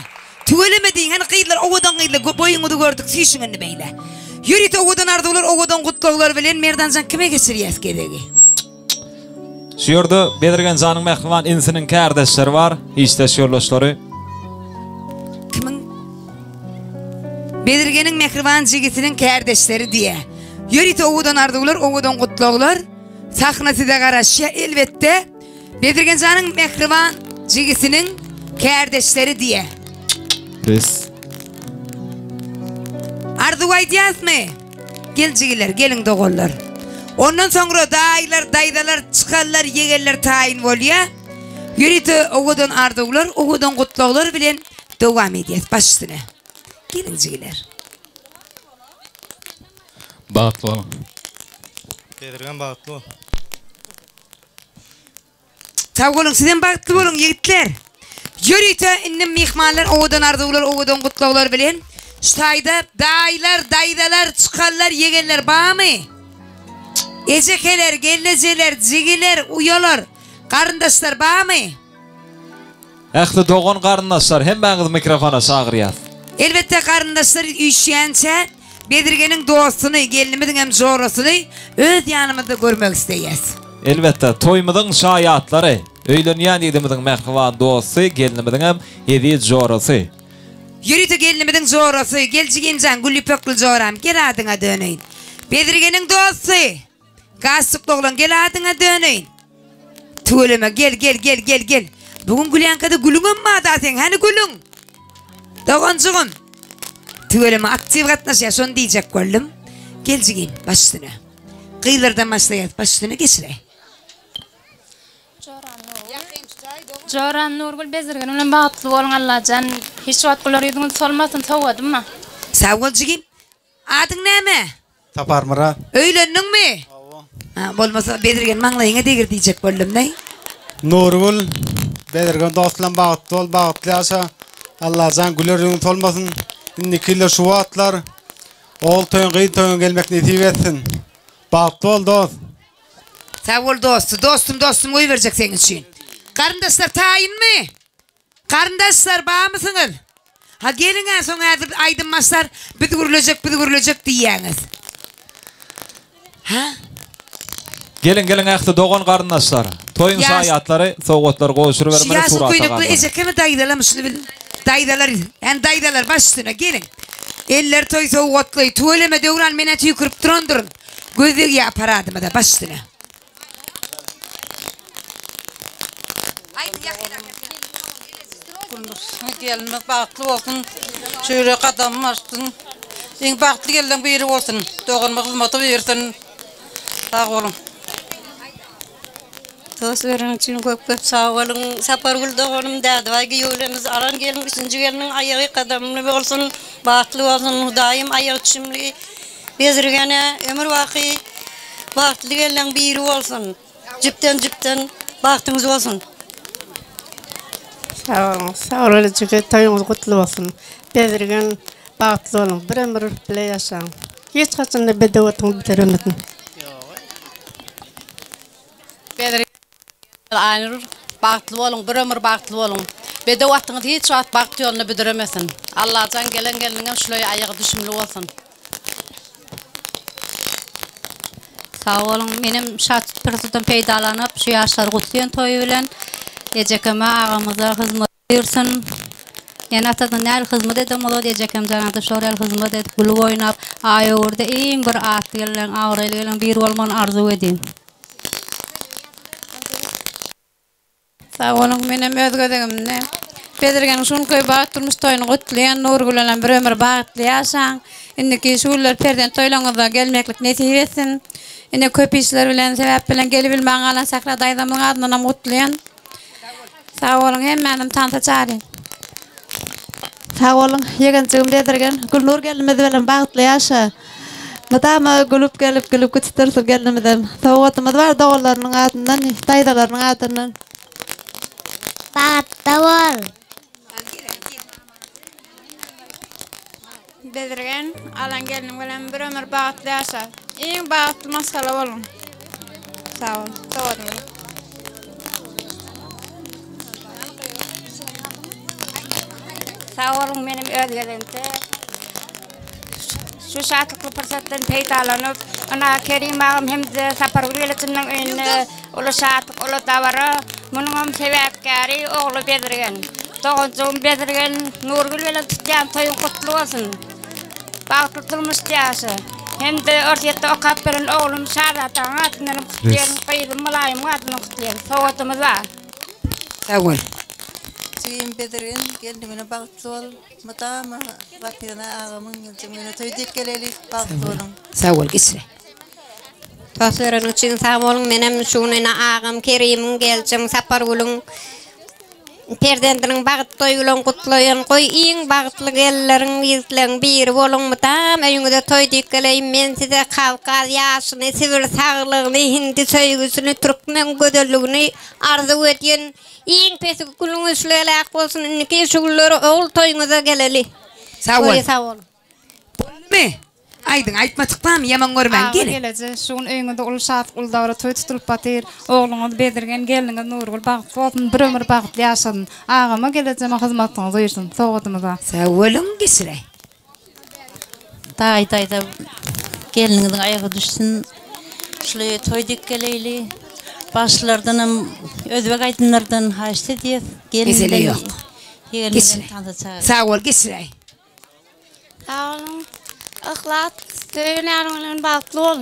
Tügelemediğin hani kıydılar oğudan kıydılar boyunu da gördük süyüşünü beyle. Yürüyte oğudan ardılar oğudan kutluğlar bilen merdancan kime geçiriyes gedegi? Şuyorda Bedirgen Can'ın mehriban insinin kardeşleri var. İşte şuyorlaşları. Kimin? Bedirgen'in mehriban cigisinin kardeşleri diye. Yürüyte oğudan ardılar oğudan kutluğlar. Sahnası da karışıyor elbette. Bedirgen Can'ın mehriban cigisinin kardeşleri diye. Res. Arduvay diyaz mı? Gel cigiler, gelin doğullar. Ondan sonra dayılar, dayıdalar, çıkarlar, yegerler tayin oluyor. Yürüyte oğudan ardılar, oğudan kutluğlar bilen devam ediyez başüstüne. Gelin cigiler. Bağıtlı olun. Bedirgen bağıtlı ol. Sağ olun, sizden bağıtlı olun yigitler. Yürüyte innim mihmanlar oğudan ardılar, oğudan kutluğlar bilen. Ştayda dayılar, dayıdalar, çıkarlar, yegerler bağ mı? Ecekeler, gelneceler, cigiler, uyalar, karındaşlar bağ mı? Ehli doğun karındaşlar hem bağız mikrofona sağırıyaz. Elbette karındaşlar üşüyençe Bedirgen'in dostunu, gelinimizin hem zorosunu öz yanımızda görmek isteyiz. Elbette toymudun şayatları, öylönyen edimizin mehriban dostu, gelinimizin hem hediye zorosu. Yürüyte gelinimizin zorosu, gelcigincan gülü pöklü zoram, gel adına dönün. Bedirgen'in dostu, Kasık oğlan gel adına dönün. Tuğlama gel. Bugün Gülyanka'da gülünün mü adı sen? Hani gülün? Doğancuğum. Tuğlama aktif katnaşıyor, son diyecek gördüm. Gelcigin başüstüne. Kıyılardan başlayız, başüstüne geçire. Joran Nurgül Bedirgen ulan bağıtlı olun Allah'can. Hiç vatkular yudunuz solmasın soğudun mu? Sağ ol cigim. Adın ne mi? Tapar mıra? Öylendin mi? Ha, olmasa Bedirgen mağlayına degir diyecek gördüm ne? Nurgül Bedirgen dostlan bağıtlı ol, bağıtlı yaşa. Allah'can güler yudunuz olmasın. İndikiyle şu atlar. Oğul toyun kıyın toyun gelmek nesip etsin. Bağıtlı ol dost. Sağ ol dostum oy verecek senin için. Karındaşlar tayin mi? Karındaşlar bağ mısınız? Ha gelin en son aydınmazlar bir gürülecek diyeniz. Ha? Gelin ehli doğun karındaşlar. Toyun şayatları, soğutlar koşur vermeli surata Siyasın kuynuklu kaldı. ecekeme dayıdalamışını bilin. Dayıdalar baş üstüne gelin. Eller toy soğutlu, tuğleme devran meneti yükürüp durun. Gözlüğü yapar adıma da baş üstüne. Gelmek bağıtlı olsun, şöyle kadam açsın. En bağıtlı gelen biri olsun, doğurma hizmeti versin. Sağ olun. Söz veren için köp sağ olun. Sapargül doğunum derdi var ki yolumuz aran gelin, üçüncü gelinin ayağı kadamlı olsun, bağıtlı olsun, daim ayağı çimli. Bezirgene ömür vakı, bağıtlı gelen biri olsun. Cipten bağıtınız olsun. Sağ olun, çünkü toyunuz kutlu olsun. Bedirgen bağıtlı olun, bir ömür bile yaşayın. Hiç kaçında bedevatını bitiremedin. Bedirgen aynur, bağıtlı olun, bir ömür bağıtlı olun. Bedevatını hiç rahat bağıtlı yolunu bitiremesin. Allah'tan gelin şuraya ayağı düşümlü olsun. Sağ olun, benim şart pırtıdan peydalanıp şu yaşlar kutluyan toyu bilen Ecekeme ağamıza hizmet versin. Yani atadan nel hizmet edem olu Ecekem canada şorel hizmet edip gülü oynap ayağırda en bir at gelen ağrayla gelen bir olman arzu edeyim. Sağ olun benim özgödegimde. Bedirgen şun köy bağıttırmış toyunu kutlayan Nurgül'den bir ömür bağıtlı yaşan. İndiki şuurlar perden toylanıza gelmeklik nesip etsin. İndi köp işler bilen sebep bilen gelip bilmeğin alan sakla daydamın adına mutlayan. Sağ olun hemen tanta çağırın. Sağ olun yegencigim Bedirgen Gülnur gelmedi bilen bağıtlı yaşa. Madama gülüp gelip kütütürsün gelmeden. Soğutumuz var doğullarının adından, daydalarının adından. Bağıtlı ol. Bedirgen alan gelin bilen bir ömür bağıtlı yaşa. En bağıtlı maskala olun. Sağ olun. Sağ olun benim özgelente. Şu şartlıklı fırsattan peydalanıp, ana Kerim ağam hem de Sapargül'ün önüne ulu şartlık, ulu davara, bunun sebekkari oğlu Bedirgen. Doğuncuğum Bedirgen, Nurgül ile tutyan toyun kutlu olsun. Bağıtılmış diyası. Hem de ortaya o kapırın oğlum Şarlat'ın adından kutlayan, kıyılım mulayım adından kutlayan. Soğutumuz var. Sağ ol. Tüyüm Bedirgen, kendimine bağıtlı ol. Mutama, Rabbina ağamın yılcımını tüydük geleli bağıtlı olun. Sağ ol, geçire. Dostlarım için sağ olun. Benim şununa ağam Kerim'in gelcim Sapargül'ün Perdendinin bağıt toyulun kutlayan koy iyin bağıtlı gellerin bizlerin bir bolun mutam öňüňde toy dikkeleyim men size halka ýaşyny sivil sağlygyny hindi söýgüsini türkmen gödellügini arzu etýän iň pesi günüňiz şulalak bolsun iki şugullar ol toyuňyza geleli. Sağ ol. Sağ ol. Mi? Aydın aytmadıkpam yaman görmän gelin. Gelece şuň öňünde ul şat ul dawra toy tutulyp batyr. Oğluňyz Bedirgen geliniňe Nurgül bagty bolsun bir ömür bagty ýaşadyn. Agama gelejeme hyzmatyňyz ýersin. Sowatymyza. Sağ olun geçire. Dayda geliniňiň aýagy düşsün. Şuly toy dikkeleyli. Başlardan özbek aýtynlardan haşdy diýip Mesele yok. Geçire. Sağ ol geçire. Sağ olun. Ihlat, söylärňiň bagtly ol.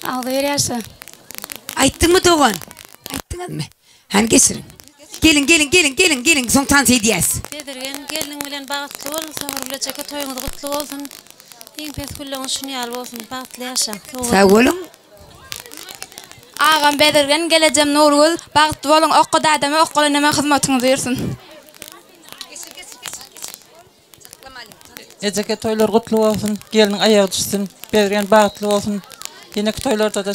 Aldy berýärse. Aýtdyň mı dogan? Aýtdyňmy? Han geçirin. Gelin, soň tans edýäs. Bedirgen geliniň bilen bagtly ol, Sapargülçeke toýuňyz gutly bolsun. Iň pes güllüňiz şuny ýaly bolsun, bagtly ýaşa. Sağ olun. Agam Bedirgen gelejem Nurgül, bagtly bolun, okda adama okgulanyma hyzmatyňyzy ýersin. Ejeke toylar gutlu bolsun, gelin aýagy düşsün, Bedirgen bagtly bolsun. Ýene toylarda da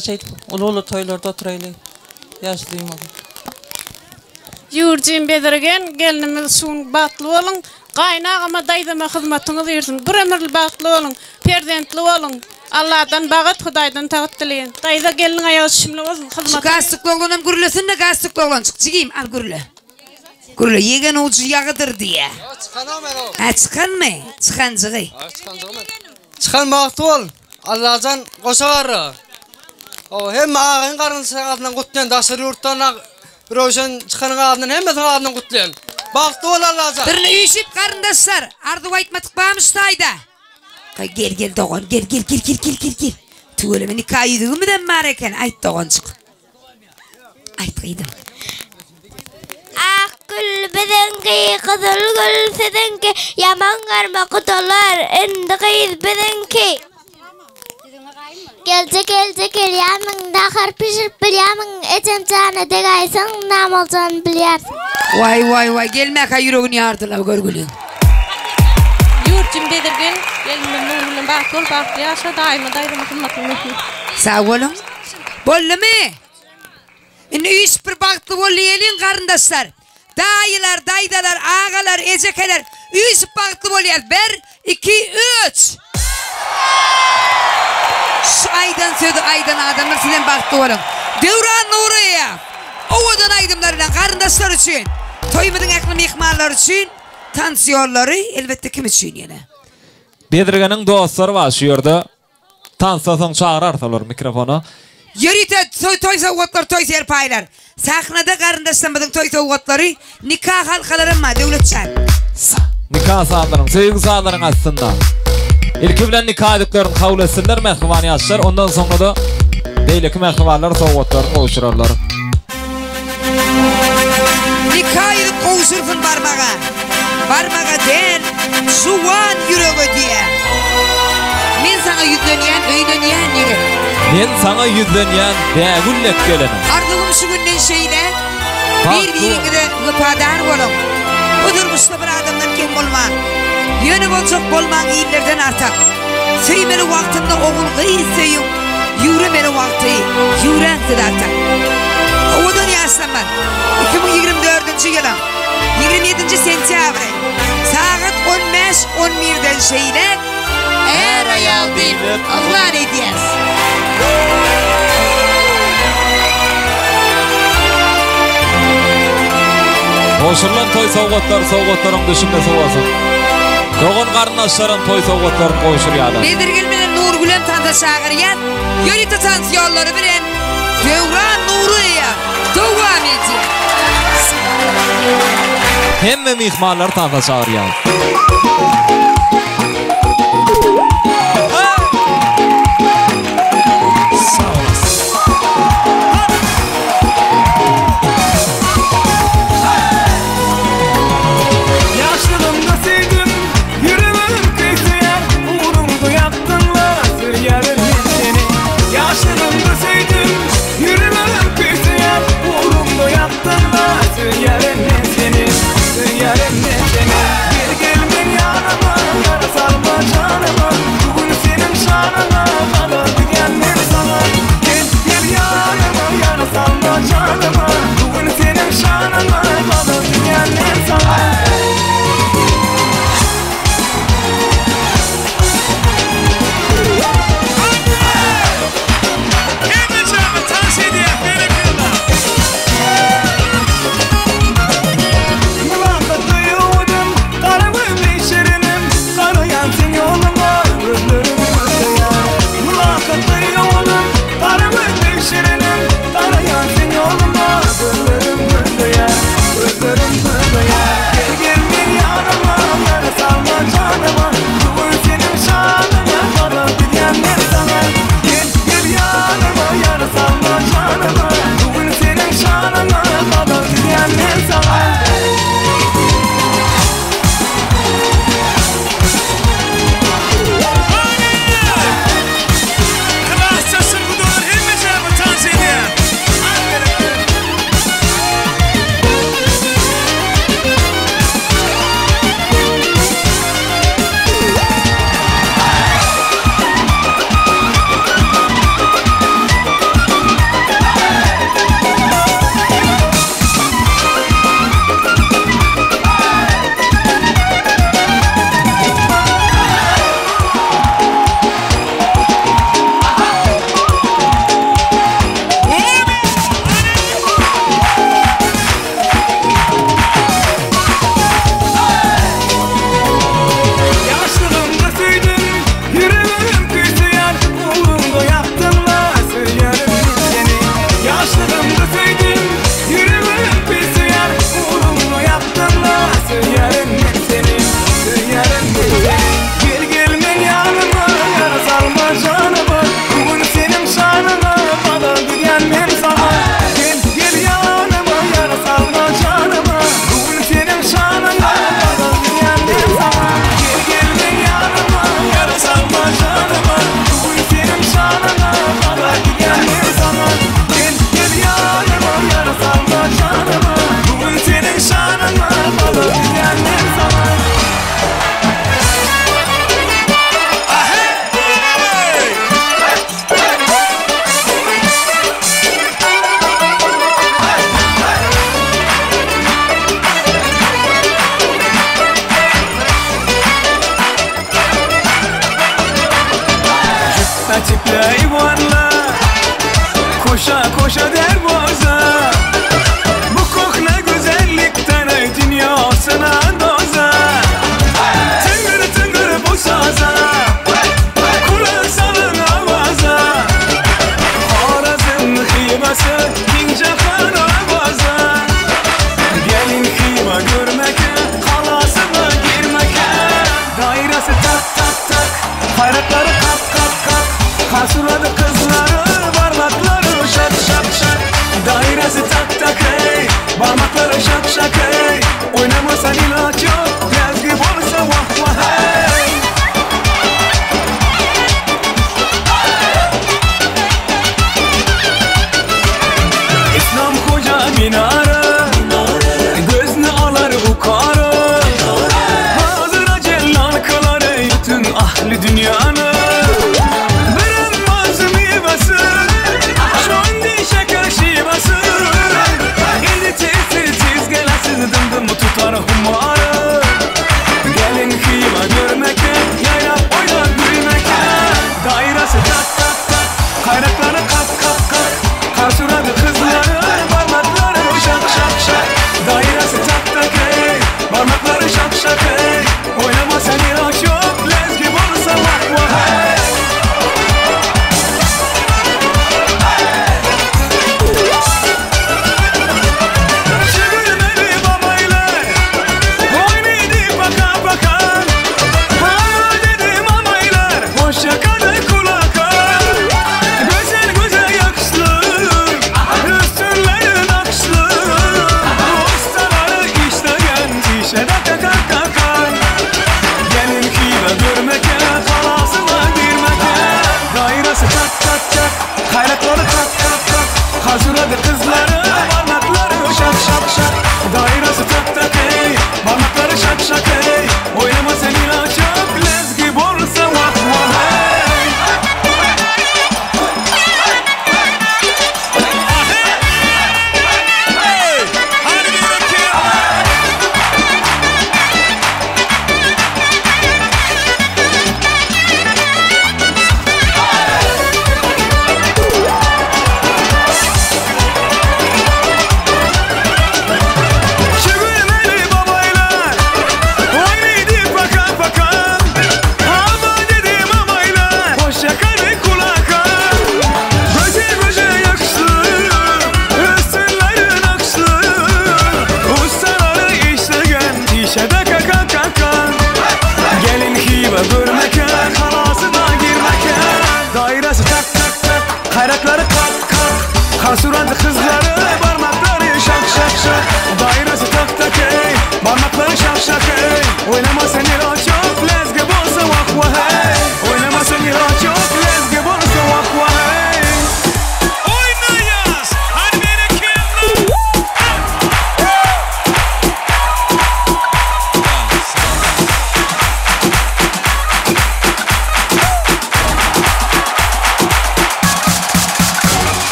ulu toylarda oturaýly. Ýaşdym. Ýurjym Bedirgen, gelinimiz şuň bagtly bolun, gaýnagama daýdama hyzmatyňyzy ýersin. Bir ömürli bagtly bolun, perdentli bolun. Allah'tan bagat, Hudaýdan tagat dileýän. Daýda geliniň aýagy şümli bolsun, hyzmat. Gastyk oğlanam gürlesin de gastyk oğlan çık. Çigim al gürle. Gürle yegen ucu ýagydyr diýe. Çıkan mı? Çıkan jygy. Çıkan bagty bol. Allah'tan goşagary. O hem ağagyň garny sagatyndan gutlayan daşary ýurtdan roşan çıkanyň adından hemme adından gutlayan. Bagty bol Allah'tan. Birini üýşip garyndaşlar. Ardy aýtmadyk bamyş taýda. Gel dogan, gel. Tügeleme nikah ýüzügimden bar eken. Aýt dogançyk. Aýt gyýdym. Akgül bedenki, kızıl gül sedenki, yaman garma kutular, endi gyýz bedenki. Gelce gelýärmiň, dahar pişirip bilýärmiň, ejem jana degaýsaň, namoljan bilýärsiň. Vay, gelmäkä ýüregini ýardylar görgülüň. Ýurjym Bedirgen, geliniň Nurgülň bagtly ol, bagtly ýaşa, daýyma hyzmatyňyzy. Sağ olun. Bollumy? Indi üç bir bagtly bolýalyň garyndaşlar. Daýylar, daýdalar, ağalar, ejekeler, üç bagtly bolýar. 1, 2, 3. Şu aydan söýdi, aydan adamlar sizden bagtly bolun. Dewran Nuriýa. Owadan aýdymlar bilen garyndaşlar üçin, toýmydyň akly mehmanlar üçin, tansiýonlary elbetde kim üçin ýene. Bedirgeniň dostlary var şu ýerde. Tansasaň çağırarsalar mikrofonu. Yürüte toy sowgatlar, toy serpaýlar. Sahnada garyndaşlarymyň toy sowgatlary, nikah halkalary ma döwletçän. Nikah sağlaryň, sevgi sağlaryň aslında. İlki bilen nikah ediklerini kabul etsinler, mehriban ýaşlar. Ondan sonra da beýleki mehribanlar sowgatlar gowuşurarlar. Nikah edip gowuşursun barmaga den, şuwan ýürege diýe. Men sana ýüzlenýän, öýlenýän ýigit. Men sana ýüzlenýän bägüllek gelenim. Ardygym şu günden şeýle bir-biriňize wypadar bolun. Ödürmüşde bir adamdan kim bolma. Ýöne bolsak bolmaň ýerlerden artak. Söýmeli wagtynda oğul gyýy söýüp, ýüremeli wagty ýürekde artak. Owadan ýaşlaman. 2024-nji ýylyň 27-nji sentýabry sagat 15-11-den şeýle er aýal diýip aglan edýäs. Hoşurlan toy sowgatlaryň düşümde sowasyn. Koğun qarnaşlaran toy soğutların qoşuryalar. Bedirgil bilen Nurgülem tanda şağıryan, yörüte tansiyonları bilen, Devran Nuru'ya devam ediyor. Hemme mihmanlar tanda çağıryan. Yarın ne seni, bir gelmen yanıma.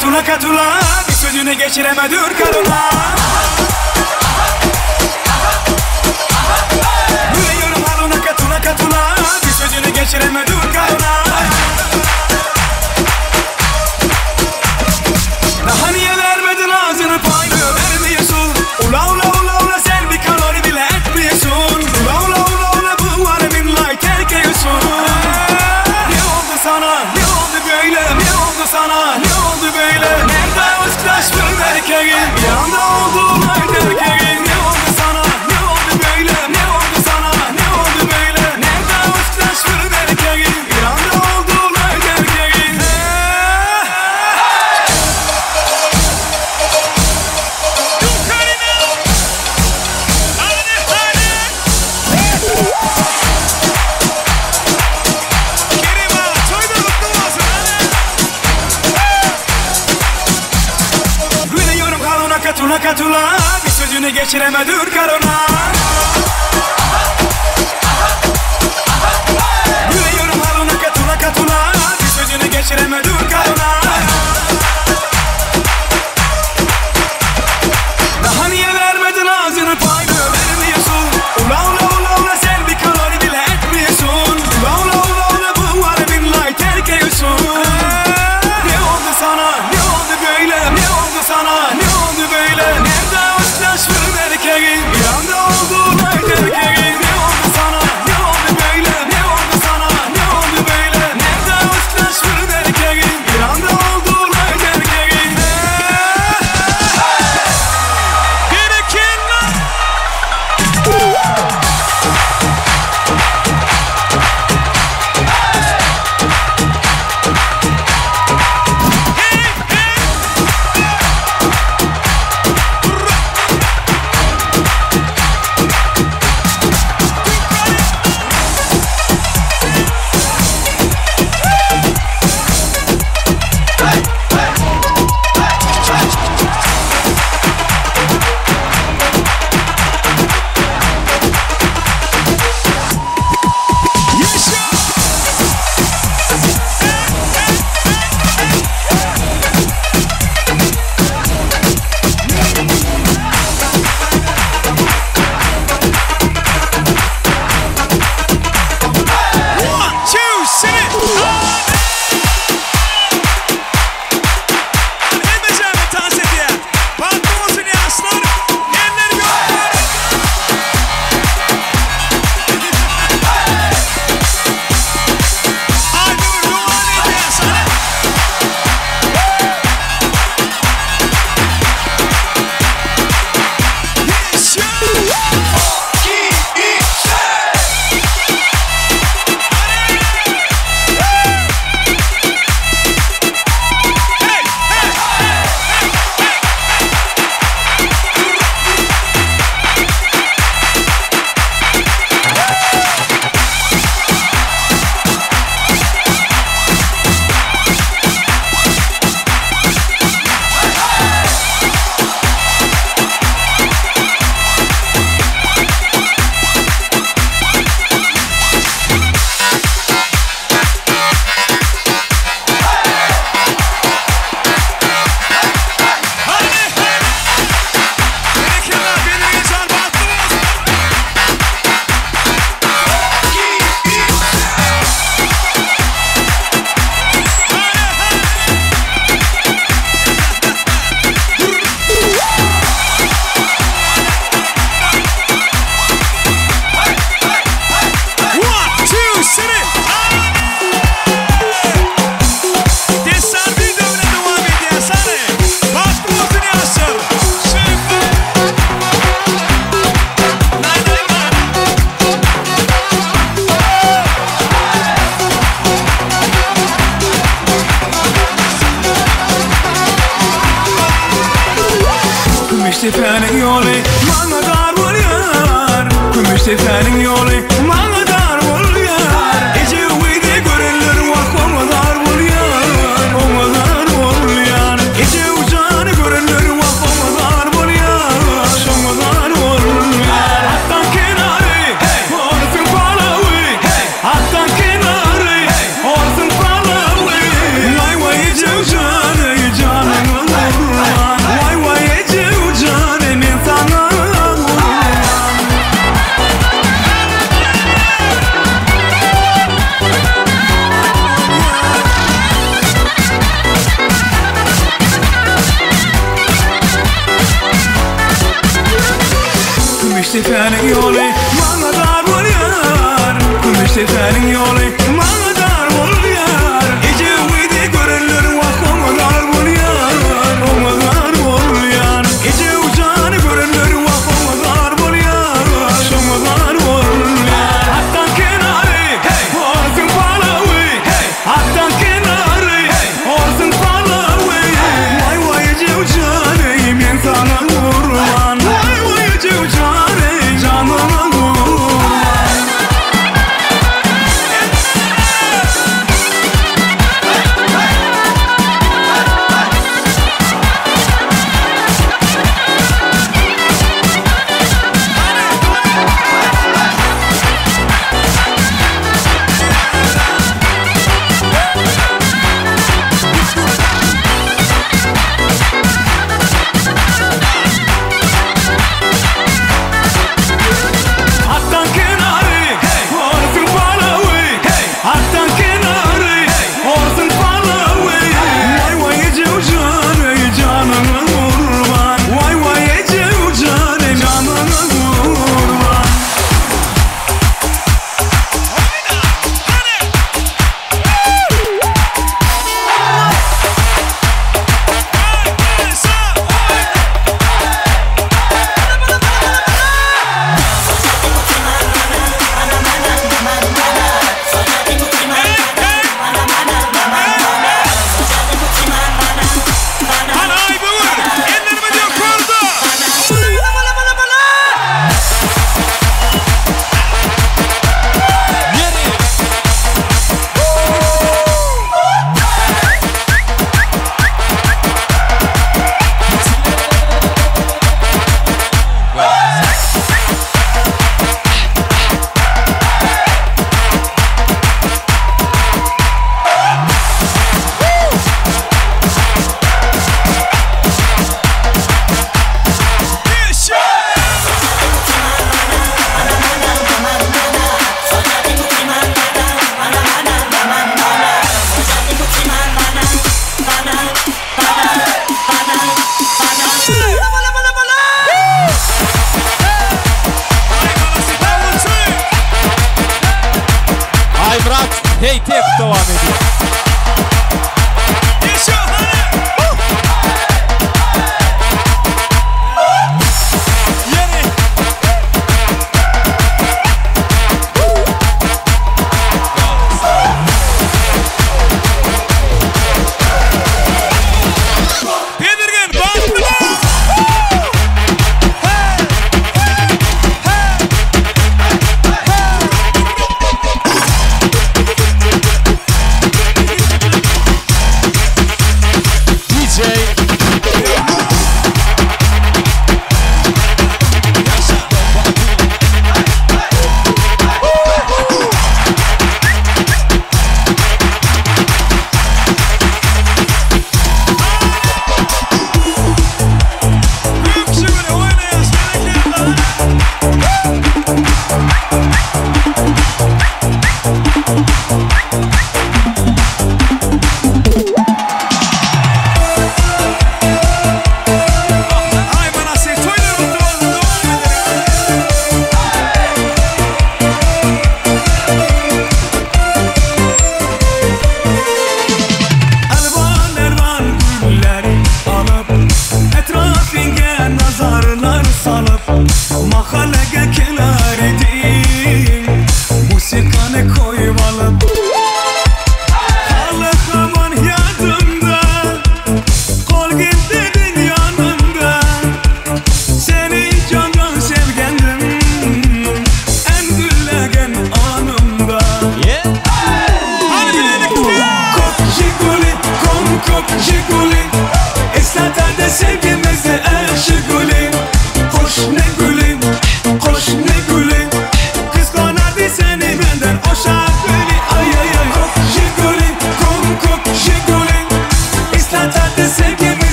katula katula bir sözünü geçiremedir karına. Gülüyorum halına katula katula bir sözünü geçiremedir karına. Daha niye vermedin ağzını payını vermiyorsun? Ula ula ula ula sen bir kalori bile etmiyorsun. Ula ula ula ula bu var minlay terk ediyorsun. Ne oldu sana? Ne oldu böyle? Ne oldu sana? Ne oldu böyle? Nerede ıslaşmın erkeğin? Bir anda oldular erkeğin. Ne oldu sana? Ne oldu böyle? Ne oldu sana? Ne oldu böyle? Nerede ıslaşmın erkeğin? Bir anda oldular erkeğin. Gülüyorum halına katula katula bir sözünü geçiremedir karına. Gülüyorum halına katula katula bir sözünü geçiremedir karına. Daha niye vermedin ağzını payını vermiyorsun? Ula ula ula ula sen bir kalori bile etmiyorsun. Ula ula ula ula bu var minlay terk ediyorsun. Ne oldu sana? Ne oldu böyle? Ne oldu sana? Ne oldu böyle? Nerede ıslaşmın erkeğin? Bir anda oldular erkeğin. Ne oldu sana? Ne oldu böyle? Ne oldu sana? Ne oldu böyle? Nerede ıslaşmın erkeğin? Bir anda oldular erkeğin. tepenin yolu bana dar oluyor. Gümüş tepenin yolu bana dar oluyor. Gece uyudu görenler vah bana dar oluyor. Bana dar oluyor. Gece uçanı görenler vah bana dar oluyor. Bana dar oluyor. Hatta kenarı olsun palavı. Hatta kenarı olsun palavı. Vay vay canı canı. senin yolu bana dar oluyor. Gümüş senin yolu bana dar oluyor. Ece uydu görünür vak ona dar oluyor. Ona dar oluyor. Ece ucanı görünür vak ona dar oluyor. Ona dar oluyor. Hattan kenarı olsun palavı. Hattan kenarı olsun palavı. Vay vay Ece ucanı men sana kurban. Vay vay Ece ucanı canım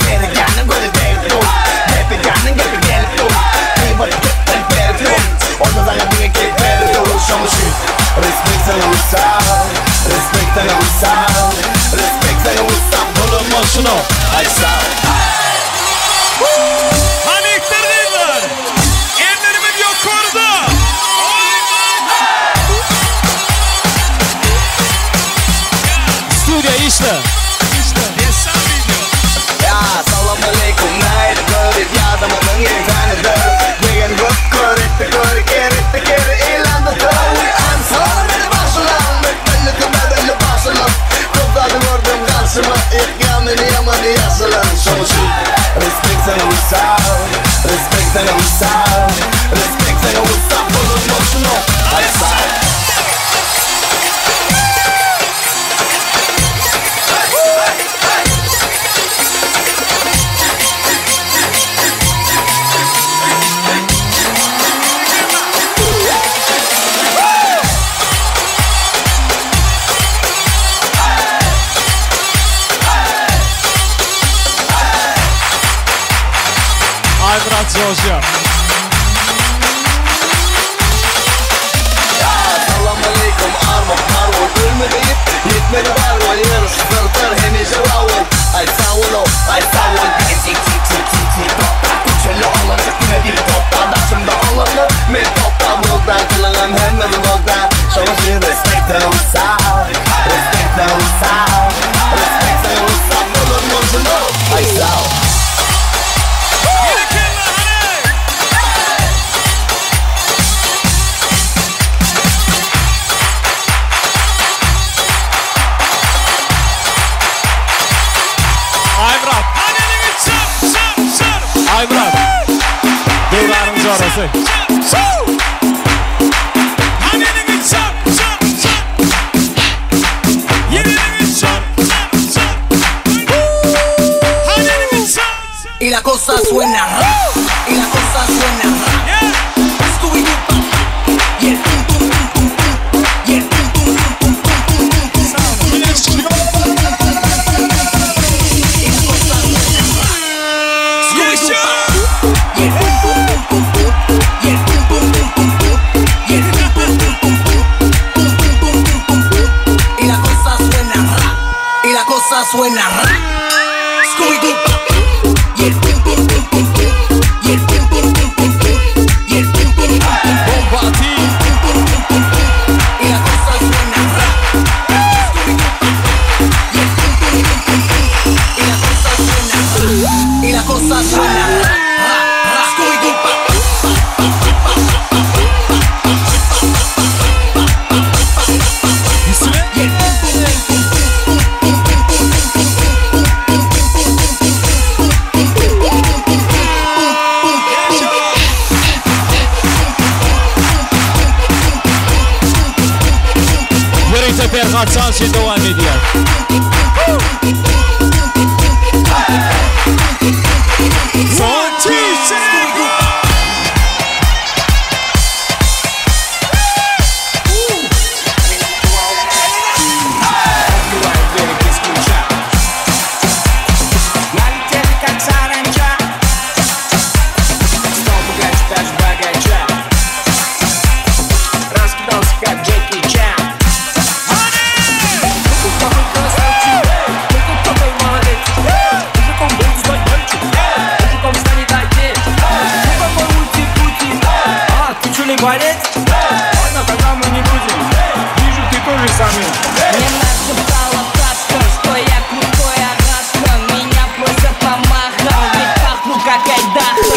seni geldim böyle değildim Hepi geldin gibi geldim İyi bak gittin verdim Orada sana bir iki verdim Şamışı Respect sana uysal Respect sana uysal Respect sana uysal Bulun boşunu Ay sağ Hani iktirdeydiler Ellerimiz yok korudu Stüdyo işte Ya salam aleykum neydi görüp yardımımın yeğenidir Bugün rıp kör kere ilandı tövü An sonra beni başlar Mükmelli kıbedeli başlar Topladı gördüm karşıma İlk yamini yamanı yazılan Sonuçu Respect sana uysal Respect sana uysal Respect sana uysal Bulun boşunu Ay sağ Aymurat Zoşya Salam aleykum armok marvol Ölmedeyip yetmedi var var Yarısı sırtır hemize ravol Ay sağ ol ay sağ ol Bir tik tik tik tik tik topta Kuçeli olacak yine bir topta Daşımda olanı men topta Buldan kılığım hemen buldan Şamışı respect and uysal Respect and uysal Respect and uysal Bulun boşunu ay sağ ol Aymurat Duylarınız orası Y la cosa suena Y la cosa suena Scooby-Doo Y el pum pum pum pum pum Y el pum pum pum pum pum pum pum Suena Scooby-Doo Y el pum pum pum pum pum Y el pum pum pum pum pum Y el pum pum pum pum Bombati Pum pum pum pum pum Y la cosa suena Scooby-Doo Y el pum pum pum pum pum Y la cosa suena Y la cosa suena Scooby-Doo Perhatsansi devam ediyor. Son Валить? Ладно, тогда мы не будем. Вижу, ты тоже самый. Мне нашептала пташка, что я крутой агашка. Меня просят по махам, ведь пахну как айдаха.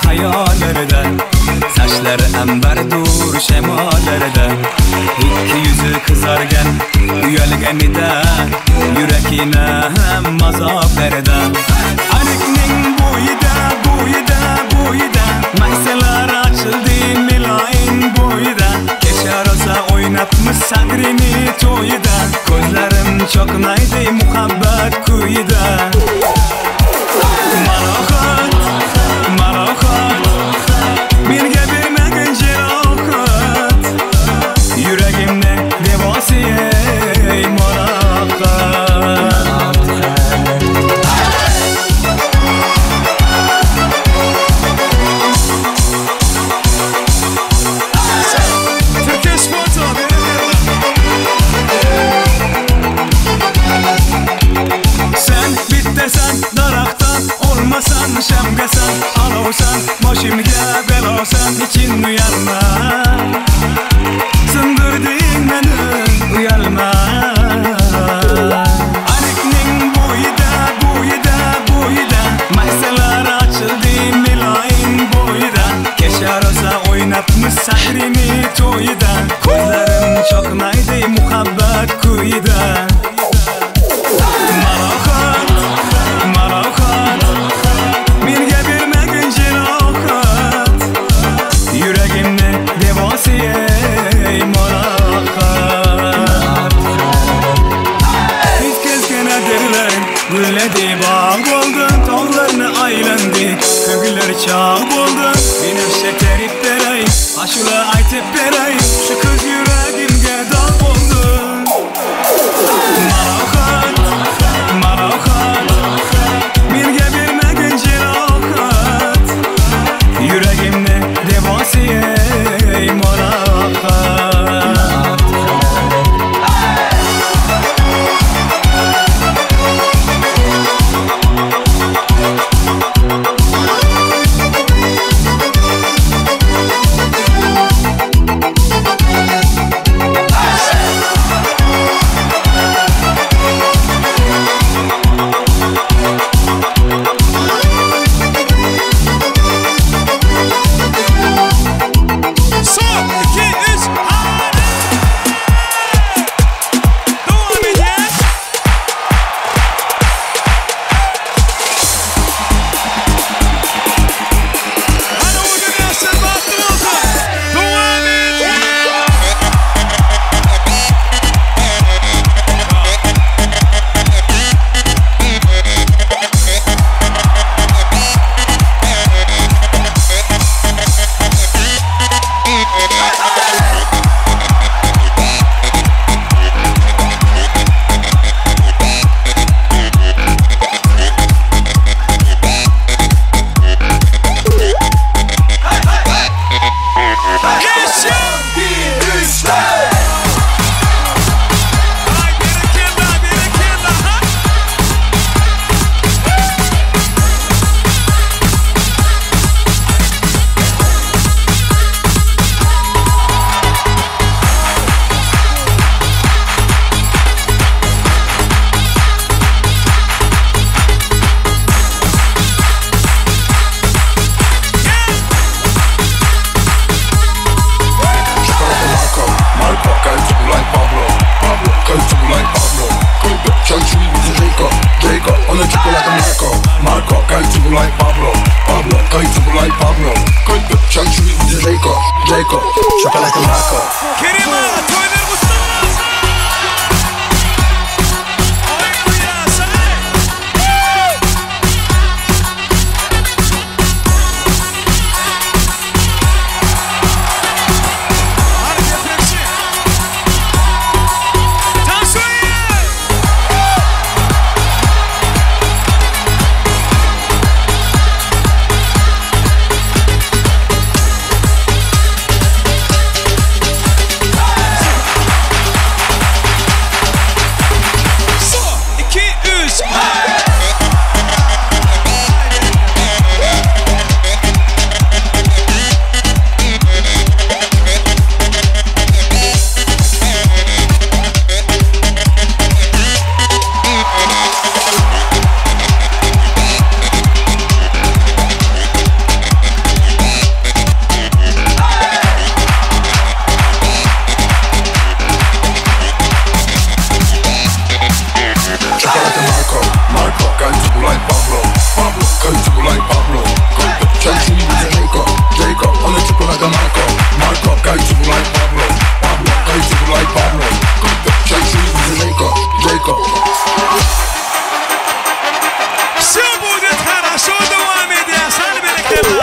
hayallerden Saçları amberdur şemalerden İki yüzü kızargen Uyalgenide Yürekine hem mazaflerden Aliknin boyida Maysalar açıldı milayin boyida Keşer olsa oynatmış sagrini toyida Gözlerim çok naydı muhabbet kuyida Marahat Birge vermegen cerahat Yüreğimde devasiye marahat Olmasan şemgesan alausan başımga belasan için uyalma Sındırdın beni uyalma Aliknin boyida Maysalar açıldı milayin boyida Keşer olsa oynatmış sagrini toyida Gözlerim çok naydı muhabbet kuyida Gülledi bağ oldun, tollarını aylandı Kögüller çağ oldu, bir nefse terip beray Aşula aytip beray, şu kız yüreğimge dağ oldu Marahat Birge vermegen cerahat Yüreğimde devasiye marahat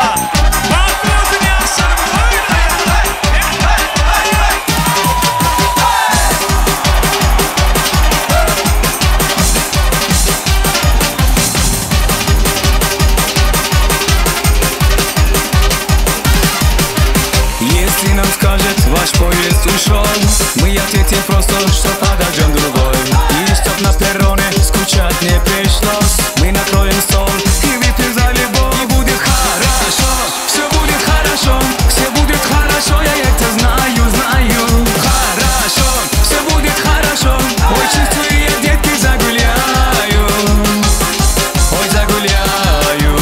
Bahtlı olsun yaşlarım. Если нам скажет ваш поезд ушел, мы ответим просто, что подождем другой. И чтоб на перроне скучать не пришлось, мы накроем стол и выпьем за любовь. И будет хорошо, все будет хорошо, все будет хорошо, я это знаю, знаю. Хорошо, все будет хорошо, ой, чувствую я, детки, загуляю. Ой, загуляю.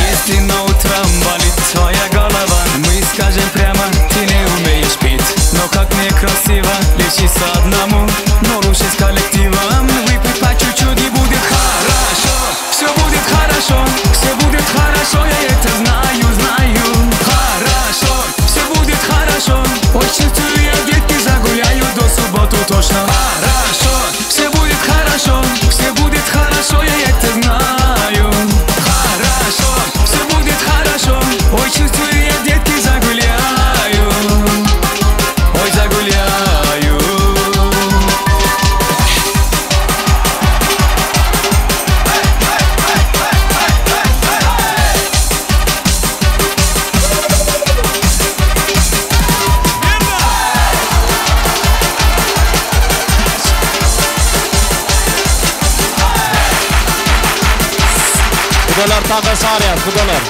Если на утром болит твоя голова, мы скажем прямо, ты не умеешь пить. Но как некрасиво лечиться одному, но лучше с коллективом. Выпить по чуть-чуть и будет хорошо. Все будет хорошо, все будет хорошо, я это знаю, знаю. Хорошо, все будет хорошо, ой, чувствую я, детки, загуляю до субботу точно. Хорошо, все будет хорошо, все будет хорошо, я это знаю. Хорошо, все будет хорошо, ой, чувствую я, детки, загуляю. Ой, загуляю. Kudalar taga sarят, kudalar.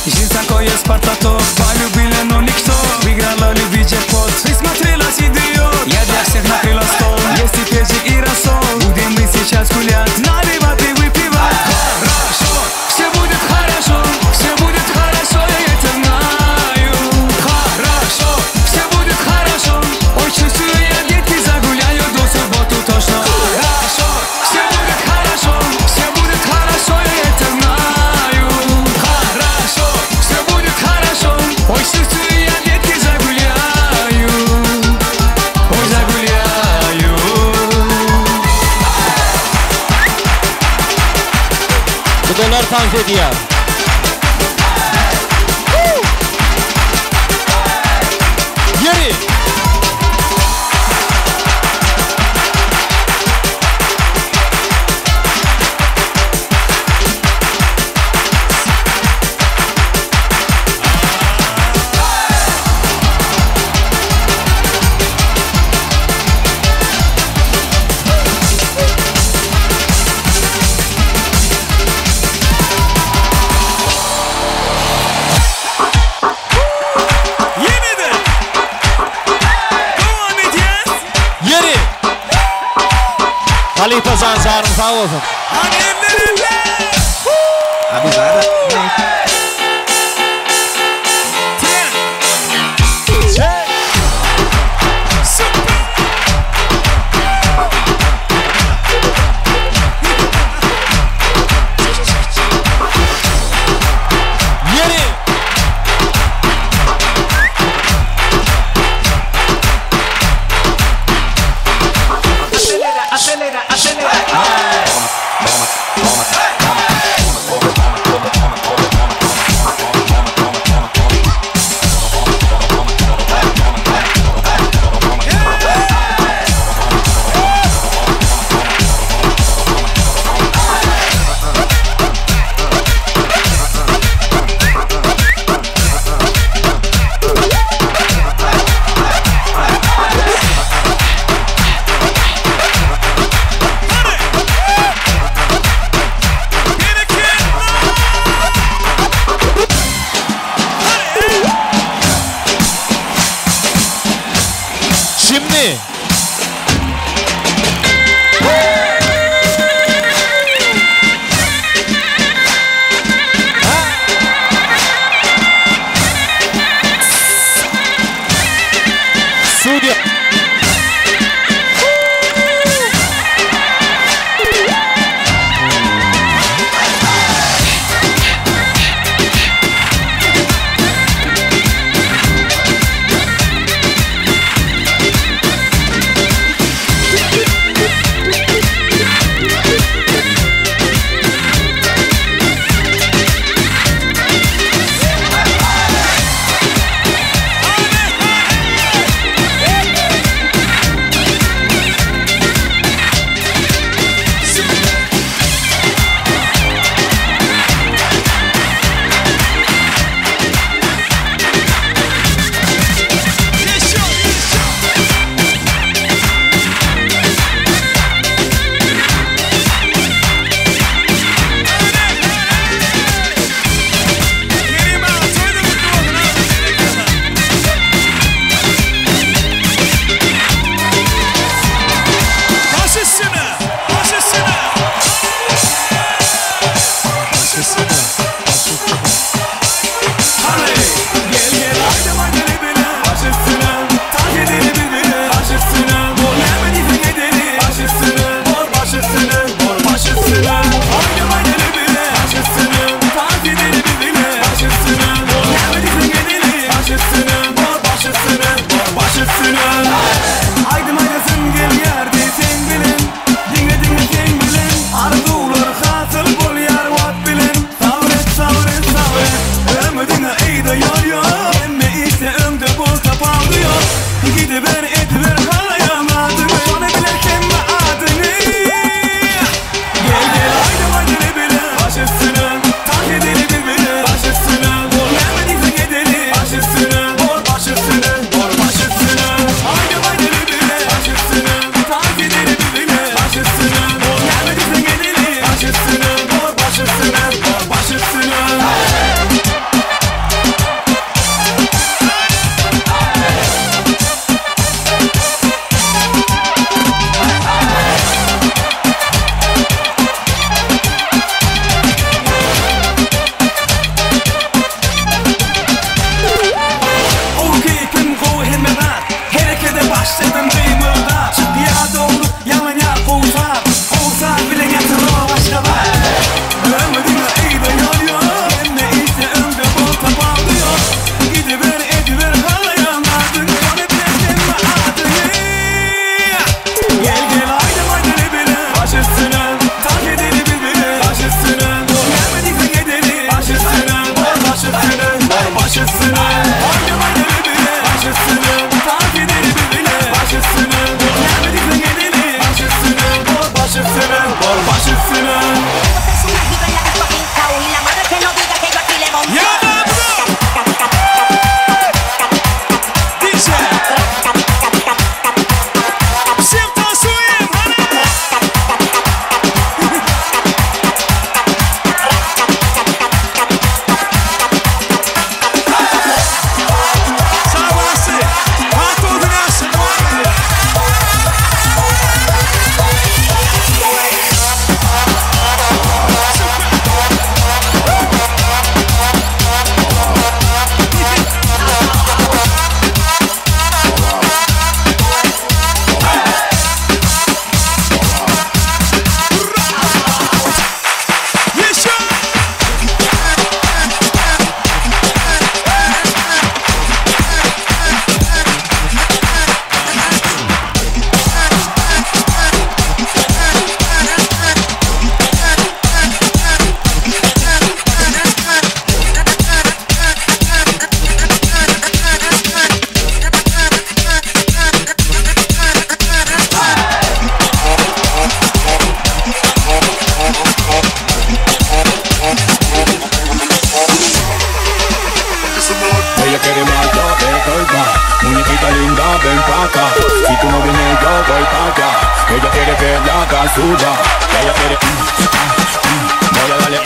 Жизнь такое Спартаков, полюбили, но никто. Выиграла любви джекпот и смотрелась идиот. Я для всех накрыла стол, есть и перчик и рассол. Будем мы сейчас гулять, наливать и выпивать. Хорошо, все будет хорошо, все будет хорошо, я это знаю. Хорошо, все будет хорошо, ой, чувствую я, детки, загуляю до субботу точно. Хорошо, все будет хорошо, все будет хорошо, я это знаю. Хорошо, все будет хорошо, ой, чувствую я, детки, загуляю. Ой, загуляю. Kudalar tank ediyor. Yeri. Halife Zanzar'ın sağ olsun. Abi zaten. Acelera, acelera. başısını oynama gele bile başısını fark ederi bile başısını nerede edeli başısını bol başısını bol başısını Ella quiere más, yo le doy más. Muñequita linda, ven pa' acá. Si tú no vienes, yo voy pa' allá. Ella quiere que la haga suya. Ella quiere voy a darle